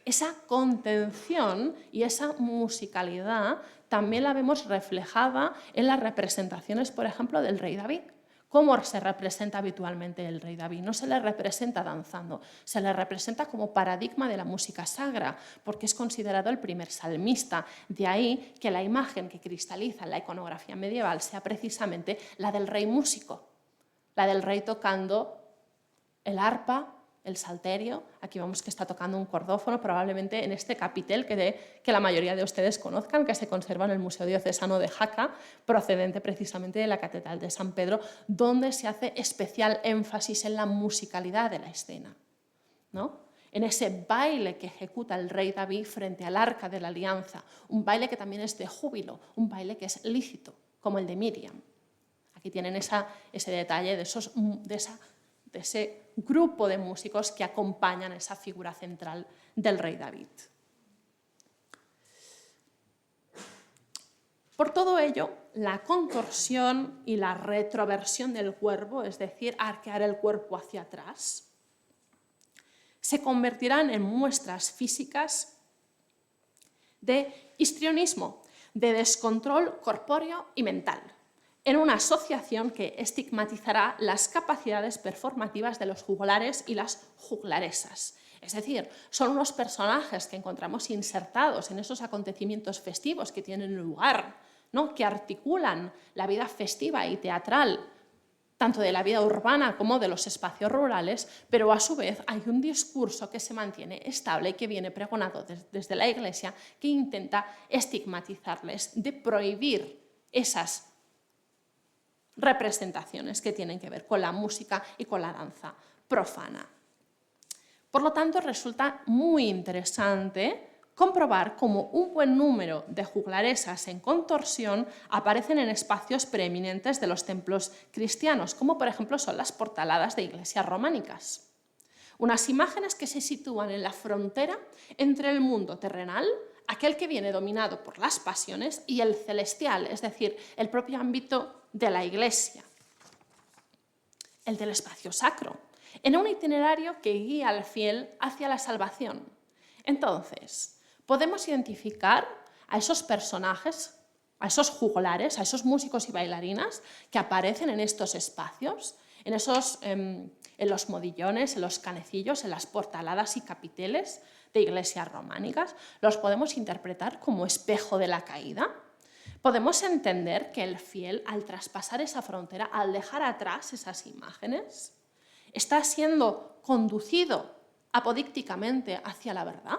Esa contención y esa musicalidad también la vemos reflejada en las representaciones, por ejemplo, del rey David. ¿Cómo se representa habitualmente el rey David? No se le representa danzando, se le representa como paradigma de la música sagra, porque es considerado el primer salmista. De ahí que la imagen que cristaliza en la iconografía medieval sea precisamente la del rey músico, la del rey tocando el arpa, el salterio. Aquí vemos que está tocando un cordófono, probablemente en este capitel que la mayoría de ustedes conozcan, que se conserva en el Museo Diocesano de Jaca, procedente precisamente de la Catedral de San Pedro, donde se hace especial énfasis en la musicalidad de la escena, ¿no?, en ese baile que ejecuta el rey David frente al Arca de la Alianza, un baile que también es de júbilo, un baile que es lícito, como el de Miriam. Aquí tienen ese detalle de ese grupo de músicos que acompañan esa figura central del rey David. Por todo ello, la contorsión y la retroversión del cuerpo, es decir, arquear el cuerpo hacia atrás, se convertirán en muestras físicas de histrionismo, de descontrol corpóreo y mental, en una asociación que estigmatizará las capacidades performativas de los juglares y las juglaresas. Es decir, son unos personajes que encontramos insertados en esos acontecimientos festivos que tienen lugar, ¿no?, que articulan la vida festiva y teatral, tanto de la vida urbana como de los espacios rurales, pero a su vez hay un discurso que se mantiene estable y que viene pregonado desde la Iglesia, que intenta estigmatizarles, de prohibir esas representaciones que tienen que ver con la música y con la danza profana. Por lo tanto, resulta muy interesante comprobar cómo un buen número de juglaresas en contorsión aparecen en espacios preeminentes de los templos cristianos, como por ejemplo son las portaladas de iglesias románicas. Unas imágenes que se sitúan en la frontera entre el mundo terrenal, aquel que viene dominado por las pasiones, y el celestial, es decir, el propio ámbito de la iglesia, el del espacio sacro, en un itinerario que guía al fiel hacia la salvación. Entonces, podemos identificar a esos personajes, a esos juglares, a esos músicos y bailarinas que aparecen en estos espacios, en los modillones, en los canecillos, en las portaladas y capiteles de iglesias románicas. Los podemos interpretar como espejo de la caída. Podemos entender que el fiel, al traspasar esa frontera, al dejar atrás esas imágenes, está siendo conducido apodícticamente hacia la verdad.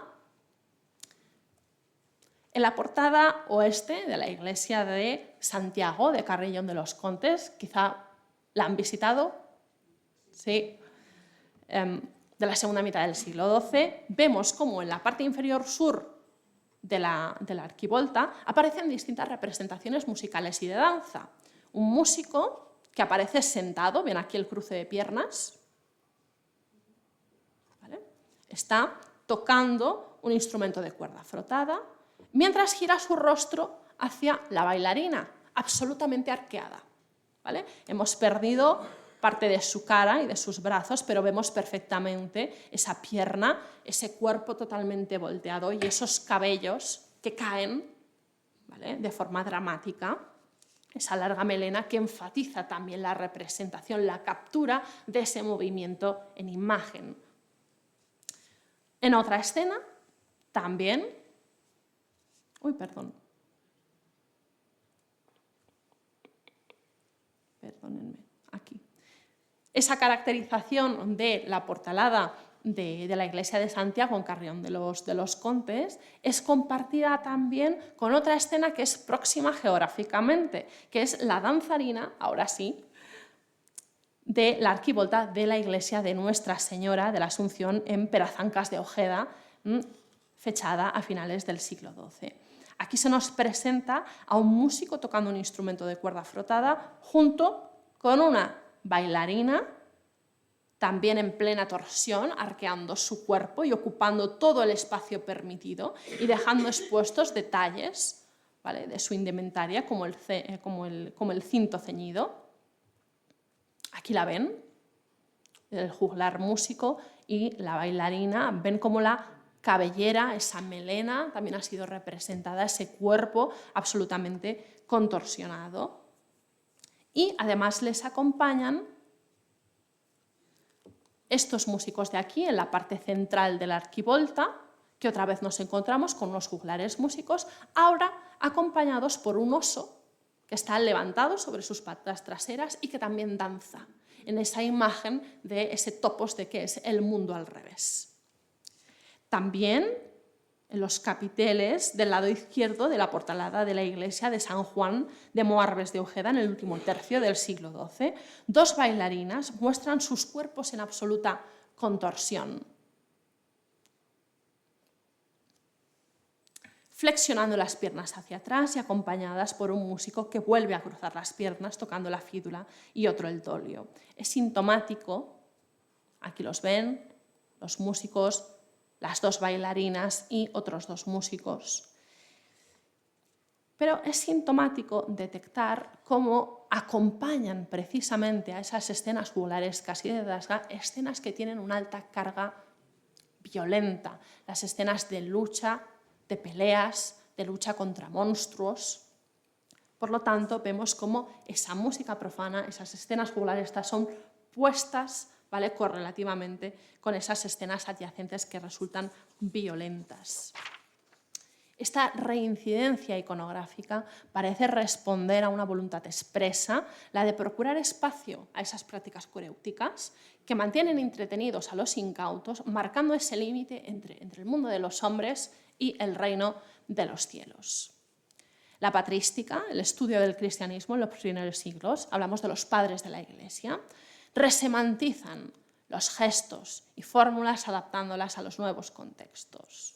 En la portada oeste de la iglesia de Santiago, de Carrillón de los Contes, quizá la han visitado, sí, de la segunda mitad del siglo XII, vemos cómo en la parte inferior sur de la arquivolta aparecen distintas representaciones musicales y de danza. Un músico que aparece sentado, ven aquí el cruce de piernas, ¿vale? Está tocando un instrumento de cuerda frotada, mientras gira su rostro hacia la bailarina, absolutamente arqueada, ¿vale? Hemos perdido parte de su cara y de sus brazos, pero vemos perfectamente esa pierna, ese cuerpo totalmente volteado y esos cabellos que caen, ¿vale?, de forma dramática, esa larga melena que enfatiza también la representación, la captura de ese movimiento en imagen. En otra escena, también... Perdónenme, aquí. Esa caracterización de la portalada de la iglesia de Santiago en Carrión de los Contes es compartida también con otra escena que es próxima geográficamente, que es la danzarina, ahora sí, de la arquivolta de la iglesia de Nuestra Señora de la Asunción en Perazancas de Ojeda, fechada a finales del siglo XII. Aquí se nos presenta a un músico tocando un instrumento de cuerda frotada junto con una bailarina, también en plena torsión, arqueando su cuerpo y ocupando todo el espacio permitido y dejando expuestos detalles, ¿vale?, de su indumentaria, como el cinto ceñido. Aquí la ven, el juglar músico y la bailarina, ven como la cabellera, esa melena, también ha sido representada, ese cuerpo absolutamente contorsionado. Y además les acompañan estos músicos de aquí, en la parte central de la arquivolta, que otra vez nos encontramos con unos juglares músicos, ahora acompañados por un oso que está levantado sobre sus patas traseras y que también danza, en esa imagen de ese topos de que es el mundo al revés. También en los capiteles del lado izquierdo de la portalada de la iglesia de San Juan de Moarbes de Ojeda en el último tercio del siglo XII, dos bailarinas muestran sus cuerpos en absoluta contorsión, flexionando las piernas hacia atrás y acompañadas por un músico que vuelve a cruzar las piernas tocando la fídula y otro el dolio. Es sintomático, aquí los ven, los músicos, las dos bailarinas y otros dos músicos. Pero es sintomático detectar cómo acompañan precisamente a esas escenas juglarescas y de danza, escenas que tienen una alta carga violenta, las escenas de lucha, de peleas, de lucha contra monstruos. Por lo tanto, vemos cómo esa música profana, esas escenas juglarescas son puestas, ¿vale?, correlativamente con esas escenas adyacentes que resultan violentas. Esta reincidencia iconográfica parece responder a una voluntad expresa, la de procurar espacio a esas prácticas coréuticas que mantienen entretenidos a los incautos, marcando ese límite entre el mundo de los hombres y el reino de los cielos. La patrística, el estudio del cristianismo en los primeros siglos, hablamos de los padres de la Iglesia, resemantizan los gestos y fórmulas adaptándolas a los nuevos contextos.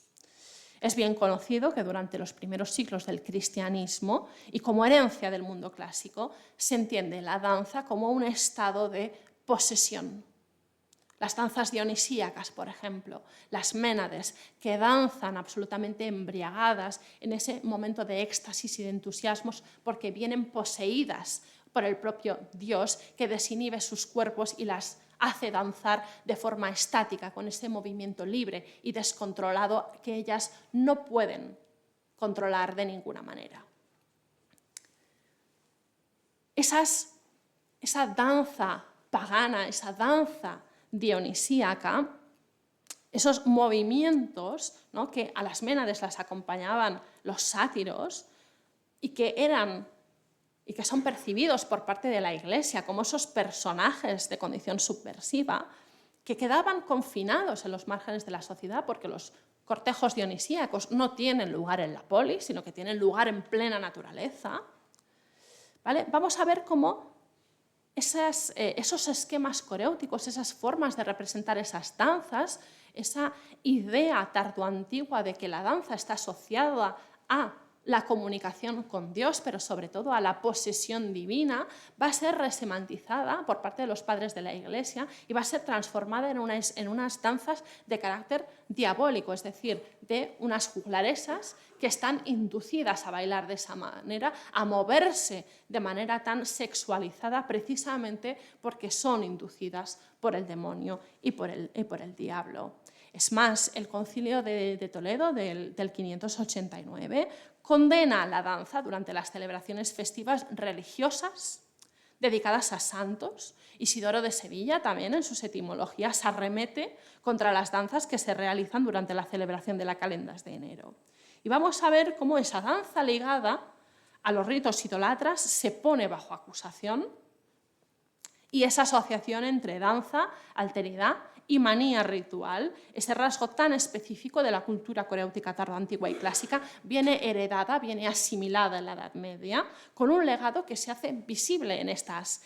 Es bien conocido que durante los primeros siglos del cristianismo y como herencia del mundo clásico se entiende la danza como un estado de posesión. Las danzas dionisíacas, por ejemplo, las ménades, que danzan absolutamente embriagadas en ese momento de éxtasis y de entusiasmos porque vienen poseídas por el propio Dios que desinhibe sus cuerpos y las hace danzar de forma estática, con ese movimiento libre y descontrolado que ellas no pueden controlar de ninguna manera. Esa danza pagana, esa danza dionisíaca, esos movimientos, ¿no?, que a las ménades las acompañaban los sátiros y que son percibidos por parte de la Iglesia como esos personajes de condición subversiva que quedaban confinados en los márgenes de la sociedad porque los cortejos dionisíacos no tienen lugar en la polis, sino que tienen lugar en plena naturaleza. ¿Vale? Vamos a ver cómo esos esquemas coréuticos, esas formas de representar esas danzas, esa idea tardoantigua de que la danza está asociada a la comunicación con Dios, pero sobre todo a la posesión divina, va a ser resemantizada por parte de los padres de la Iglesia y va a ser transformada en unas danzas de carácter diabólico, es decir, de unas juglaresas que están inducidas a bailar de esa manera, a moverse de manera tan sexualizada, precisamente porque son inducidas por el demonio y por el diablo. Es más, el Concilio de Toledo del 589 condena la danza durante las celebraciones festivas religiosas dedicadas a santos. Isidoro de Sevilla también en sus etimologías arremete contra las danzas que se realizan durante la celebración de la Calendas de enero. Y vamos a ver cómo esa danza ligada a los ritos idolatras se pone bajo acusación y esa asociación entre danza, alteridad y manía ritual, ese rasgo tan específico de la cultura coréutica tardoantigua y clásica, viene heredada, viene asimilada en la Edad Media, con un legado que se hace visible en estas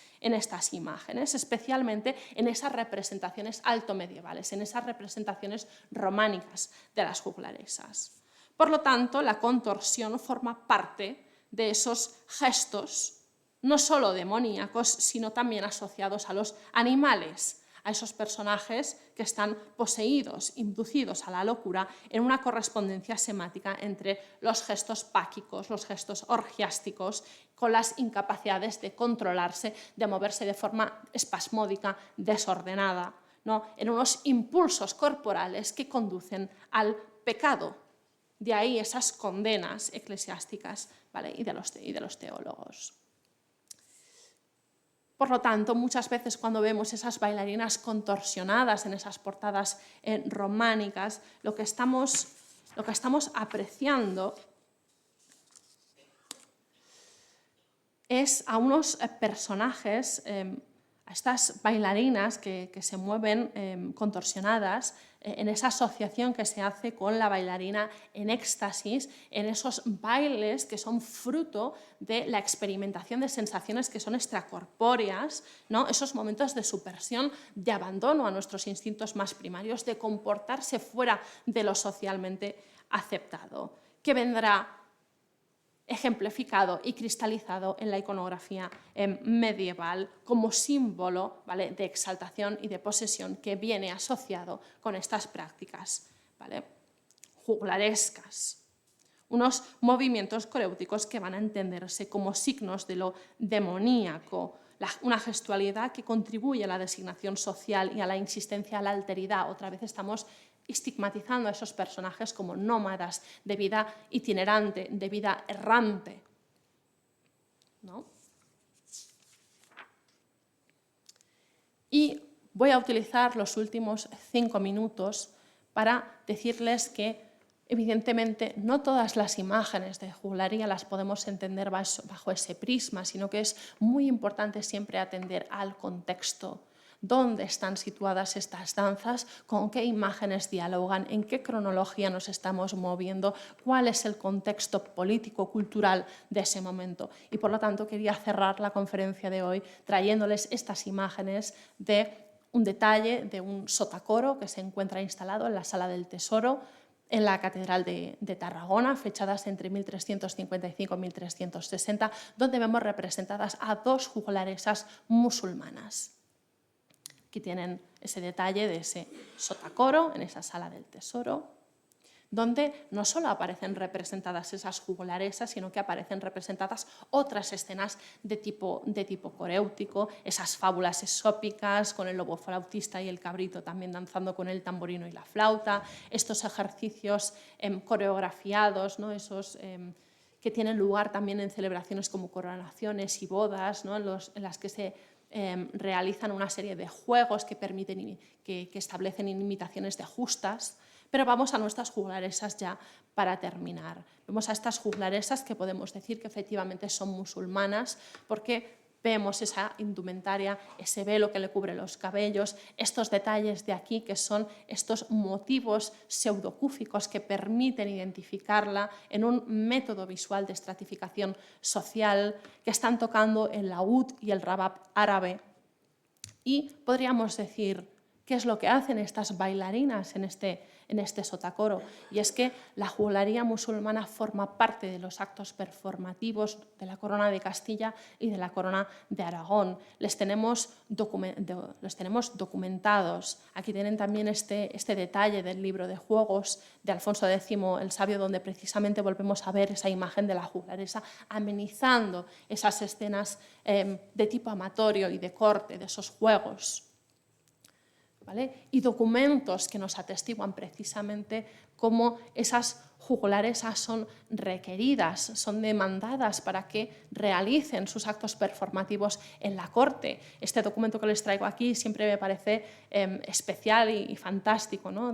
imágenes, especialmente en esas representaciones altomedievales, en esas representaciones románicas de las juglaresas. Por lo tanto, la contorsión forma parte de esos gestos, no solo demoníacos, sino también asociados a los animales, a esos personajes que están poseídos, inducidos a la locura en una correspondencia semática entre los gestos páquicos, los gestos orgiásticos, con las incapacidades de controlarse, de moverse de forma espasmódica, desordenada, ¿no?, en unos impulsos corporales que conducen al pecado. De ahí esas condenas eclesiásticas, ¿vale?, y de los teólogos. Por lo tanto, muchas veces cuando vemos esas bailarinas contorsionadas en esas portadas románicas, lo que estamos apreciando es a unos personajes, a estas bailarinas que se mueven contorsionadas, en esa asociación que se hace con la bailarina en éxtasis, en esos bailes que son fruto de la experimentación de sensaciones que son extracorpóreas, ¿no?, esos momentos de subversión, de abandono a nuestros instintos más primarios, de comportarse fuera de lo socialmente aceptado, que vendrá ejemplificado y cristalizado en la iconografía medieval como símbolo, ¿vale?, de exaltación y de posesión que viene asociado con estas prácticas, ¿vale?, juglarescas. Unos movimientos coréuticos que van a entenderse como signos de lo demoníaco, una gestualidad que contribuye a la designación social y a la insistencia a la alteridad. Otra vez estamos estigmatizando a esos personajes como nómadas de vida itinerante, de vida errante, ¿no? Y voy a utilizar los últimos 5 minutos para decirles que, evidentemente, no todas las imágenes de juglaría las podemos entender bajo ese prisma, sino que es muy importante siempre atender al contexto dónde están situadas estas danzas, con qué imágenes dialogan, en qué cronología nos estamos moviendo, cuál es el contexto político-cultural de ese momento. Y por lo tanto quería cerrar la conferencia de hoy trayéndoles estas imágenes de un detalle de un sotacoro que se encuentra instalado en la Sala del Tesoro, en la Catedral de Tarragona, fechadas entre 1355 y 1360, donde vemos representadas a dos juglaresas musulmanas. Aquí tienen ese detalle de ese sotacoro en esa Sala del Tesoro, donde no solo aparecen representadas esas juglaresas, sino que aparecen representadas otras escenas de tipo coréutico, esas fábulas esópicas con el lobo flautista y el cabrito también danzando con el tamborino y la flauta, estos ejercicios coreografiados, ¿no? Esos que tienen lugar también en celebraciones como coronaciones y bodas, ¿no? en las que se realizan una serie de juegos que permiten que establecen imitaciones de justas. Pero vamos a nuestras juglaresas ya para terminar. Vemos a estas juglaresas que podemos decir que efectivamente son musulmanas porque vemos esa indumentaria, ese velo que le cubre los cabellos, estos detalles de aquí que son estos motivos pseudocúficos que permiten identificarla en un método visual de estratificación social, que están tocando el laúd y el rabab árabe. Y podríamos decir, ¿qué es lo que hacen estas bailarinas en este sotacoro? Y es que la juglaría musulmana forma parte de los actos performativos de la corona de Castilla y de la corona de Aragón. Los tenemos documentados. Aquí tienen también este detalle del libro de juegos de Alfonso X el Sabio, donde precisamente volvemos a ver esa imagen de la juglaresa amenizando esas escenas de tipo amatorio y de corte, de esos juegos. ¿Vale? Y documentos que nos atestiguan precisamente cómo esas juglaresas son requeridas, son demandadas para que realicen sus actos performativos en la corte. Este documento que les traigo aquí siempre me parece especial y fantástico, ¿no?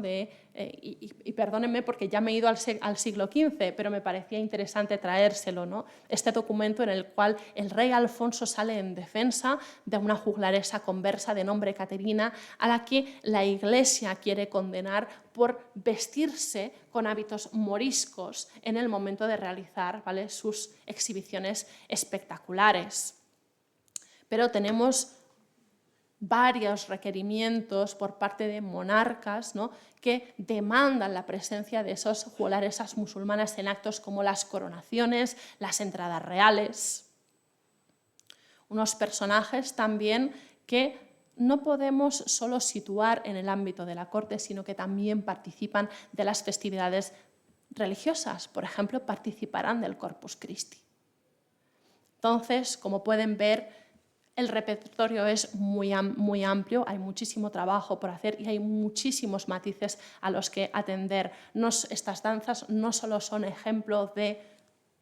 Y perdónenme porque ya me he ido al siglo XV, pero me parecía interesante traérselo, ¿no? Este documento en el cual el rey Alfonso sale en defensa de una juglaresa conversa de nombre Caterina, a la que la Iglesia quiere condenar por vestirse con hábitos moriscos en el momento de realizar, ¿vale?, sus exhibiciones espectaculares. Pero tenemos varios requerimientos por parte de monarcas, ¿no?, que demandan la presencia de esos juglaresas musulmanas en actos como las coronaciones, las entradas reales. Unos personajes también que no podemos solo situar en el ámbito de la corte, sino que también participan de las festividades religiosas. Por ejemplo, participarán del Corpus Christi. Entonces, como pueden ver, el repertorio es muy amplio, hay muchísimo trabajo por hacer y hay muchísimos matices a los que atender. Estas danzas no solo son ejemplo de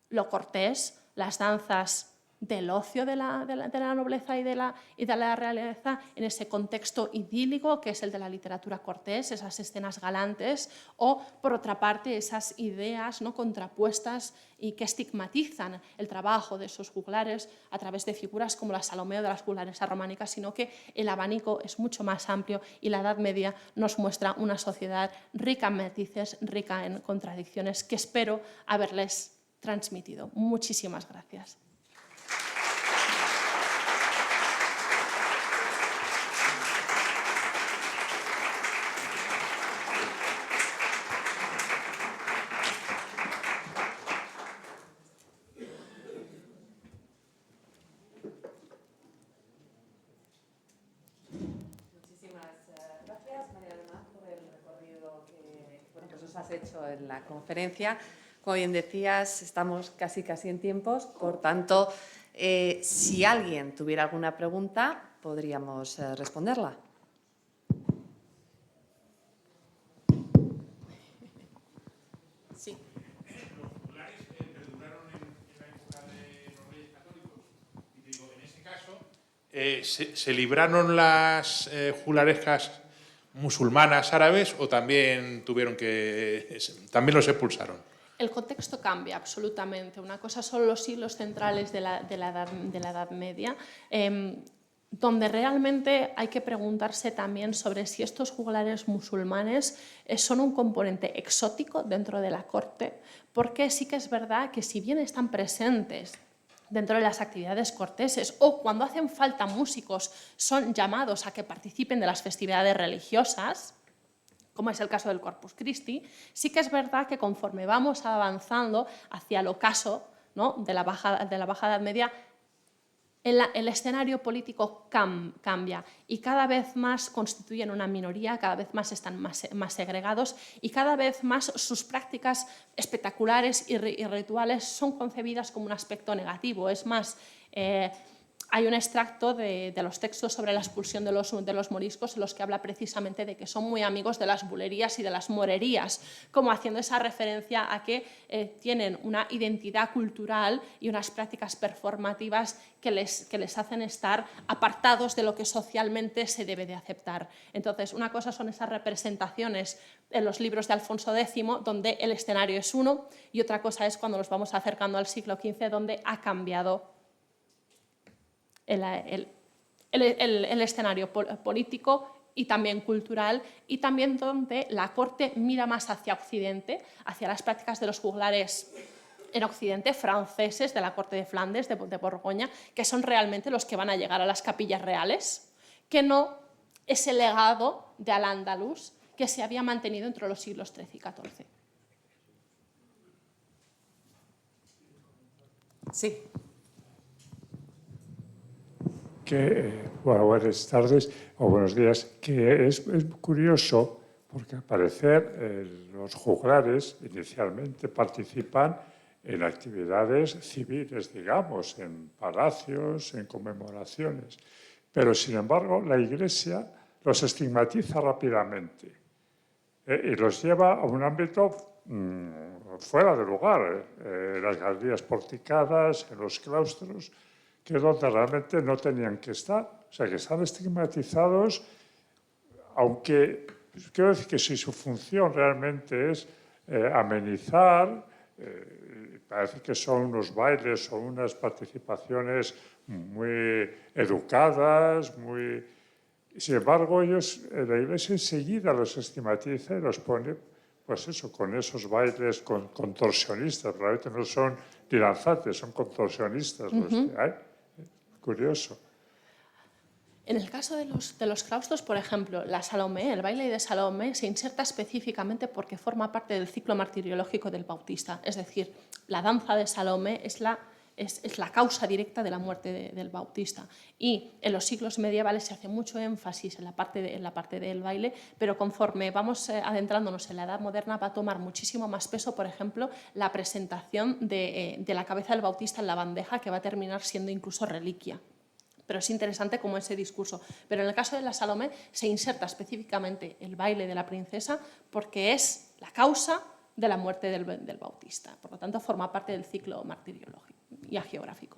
lo cortés, las danzas del ocio de la nobleza y de la realeza en ese contexto idílico que es el de la literatura cortés, esas escenas galantes, o por otra parte esas ideas, ¿no?, contrapuestas y que estigmatizan el trabajo de esos juglares a través de figuras como la Salomé de las juglaresas románicas, sino que el abanico es mucho más amplio y la Edad Media nos muestra una sociedad rica en matices, rica en contradicciones, que espero haberles transmitido. Muchísimas gracias. Has hecho en la conferencia. Como bien decías, estamos casi en tiempos, por tanto, si alguien tuviera alguna pregunta, podríamos responderla. Sí. ¿Los juglares perduraron en la época de los Reyes Católicos? Y digo, en ese caso, ¿se libraron las juglarescas musulmanas árabes o también también los expulsaron? El contexto cambia absolutamente. Una cosa son los siglos centrales de la Edad Media. donde realmente hay que preguntarse también sobre si estos juglares musulmanes son un componente exótico dentro de la corte, porque sí que es verdad que si bien están presentes dentro de las actividades corteses o cuando hacen falta músicos son llamados a que participen de las festividades religiosas, como es el caso del Corpus Christi, sí que es verdad que conforme vamos avanzando hacia el ocaso, ¿no?, de la Baja Edad Media, el escenario político cambia y cada vez más constituyen una minoría, cada vez más están más segregados y cada vez más sus prácticas espectaculares y rituales son concebidas como un aspecto negativo. Es más, hay un extracto de los textos sobre la expulsión de los moriscos en los que habla precisamente de que son muy amigos de las bulerías y de las morerías, como haciendo esa referencia a que tienen una identidad cultural y unas prácticas performativas que les hacen estar apartados de lo que socialmente se debe de aceptar. Entonces, una cosa son esas representaciones en los libros de Alfonso X, donde el escenario es uno, y otra cosa es cuando nos vamos acercando al siglo XV, donde ha cambiado el escenario político y también cultural, y también donde la corte mira más hacia Occidente, hacia las prácticas de los juglares en Occidente, franceses de la corte de Flandes, de Borgoña, que son realmente los que van a llegar a las capillas reales, que no ese legado de Al-Ándalus que se había mantenido entre los siglos XIII y XIV. Sí. Bueno, buenas tardes o buenos días, que es curioso porque al parecer los juglares inicialmente participan en actividades civiles, digamos, en palacios, en conmemoraciones, pero sin embargo la Iglesia los estigmatiza rápidamente y los lleva a un ámbito fuera de lugar, en las galerías porticadas, en los claustros, que es donde realmente no tenían que estar. O sea, que están estigmatizados, aunque quiero decir que si su función realmente es amenizar, parece que son unos bailes o unas participaciones muy educadas, muy... Sin embargo, ellos, la Iglesia enseguida los estigmatiza y los pone, pues eso, con esos bailes contorsionistas. Realmente no son ni danzantes, son contorsionistas los que hay. Curioso. En el caso de los claustros, por ejemplo, la Salomé, el baile de Salomé se inserta específicamente porque forma parte del ciclo martiriológico del Bautista. Es decir, la danza de Salomé es la causa directa de la muerte del Bautista. Y en los siglos medievales se hace mucho énfasis en la parte del baile, pero conforme vamos adentrándonos en la Edad Moderna va a tomar muchísimo más peso, por ejemplo, la presentación de la cabeza del Bautista en la bandeja, que va a terminar siendo incluso reliquia. Pero es interesante como ese discurso. Pero en el caso de la Salomé se inserta específicamente el baile de la princesa porque es la causa de la muerte del Bautista. Por lo tanto, forma parte del ciclo martiriológico y agiográfico.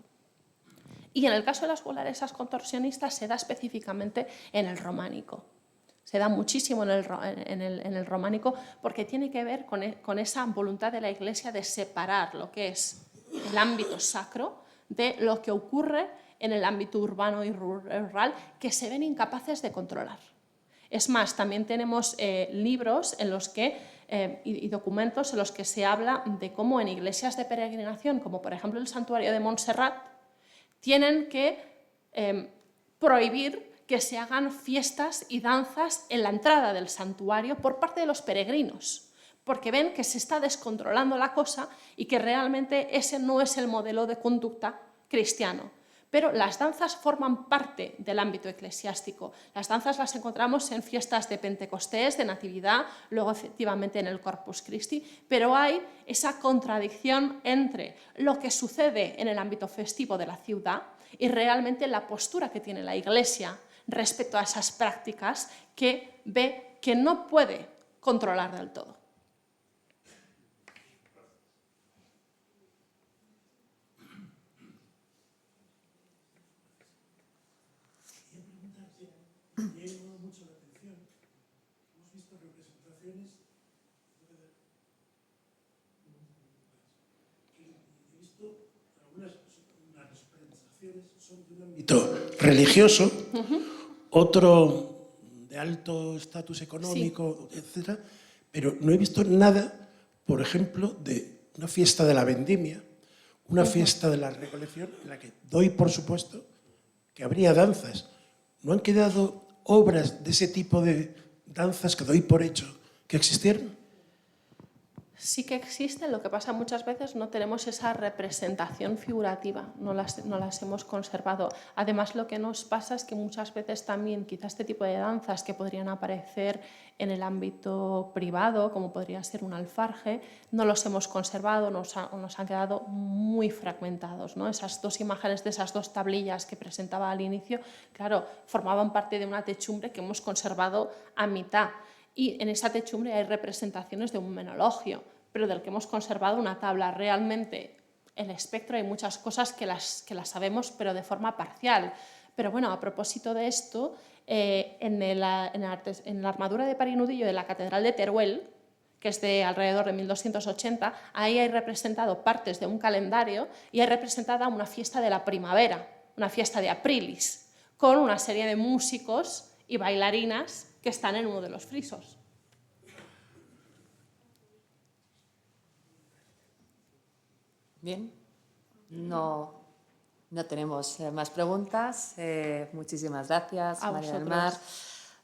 Y en el caso de las juglaresas contorsionistas se da específicamente en el románico. Se da muchísimo en el románico porque tiene que ver con esa voluntad de la Iglesia de separar lo que es el ámbito sacro de lo que ocurre en el ámbito urbano y rural, que se ven incapaces de controlar. Es más, también tenemos libros en los que, y documentos en los que se habla de cómo en iglesias de peregrinación, como por ejemplo el santuario de Montserrat, tienen que prohibir que se hagan fiestas y danzas en la entrada del santuario por parte de los peregrinos, porque ven que se está descontrolando la cosa y que realmente ese no es el modelo de conducta cristiano. Pero las danzas forman parte del ámbito eclesiástico. Las danzas las encontramos en fiestas de Pentecostés, de Natividad, luego efectivamente en el Corpus Christi, pero hay esa contradicción entre lo que sucede en el ámbito festivo de la ciudad y realmente la postura que tiene la Iglesia respecto a esas prácticas que ve que no puede controlar del todo. Me ha llamado mucho la atención. Hemos visto representaciones. He visto algunas representaciones son de un ámbito religioso, otro de alto estatus económico, etcétera, pero no he visto nada, por ejemplo, de una fiesta de la vendimia, una fiesta de la recolección, en la que doy por supuesto que habría danzas. ¿No han quedado obras de ese tipo de danzas que doy por hecho que existieron? Sí que existen, lo que pasa muchas veces no tenemos esa representación figurativa, no las hemos conservado. Además, lo que nos pasa es que muchas veces también quizá este tipo de danzas que podrían aparecer en el ámbito privado, como podría ser un alfarje, no los hemos conservado, nos han quedado muy fragmentados, ¿no? Esas dos imágenes de esas dos tablillas que presentaba al inicio, claro, formaban parte de una techumbre que hemos conservado a mitad. Y en esa techumbre hay representaciones de un menologio, pero del que hemos conservado una tabla. Realmente, el espectro hay muchas cosas que las sabemos, pero de forma parcial. Pero bueno, a propósito de esto, en la armadura de Parinudillo de la Catedral de Teruel, que es de alrededor de 1280, ahí hay representado partes de un calendario y hay representada una fiesta de la primavera, una fiesta de Aprilis, con una serie de músicos y bailarinas que están en uno de los frisos. Bien, no tenemos más preguntas. Muchísimas gracias, A María del vosotros.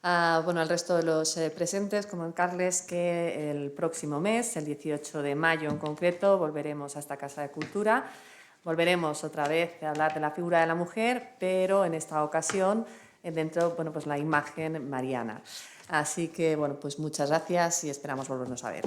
Mar. Bueno, al resto de los presentes, comunicarles que el próximo mes, el 18 de mayo en concreto, volveremos a esta Casa de Cultura. Volveremos otra vez a hablar de la figura de la mujer, pero en esta ocasión dentro, bueno, pues la imagen mariana. Así que, bueno, pues muchas gracias y esperamos volvernos a ver.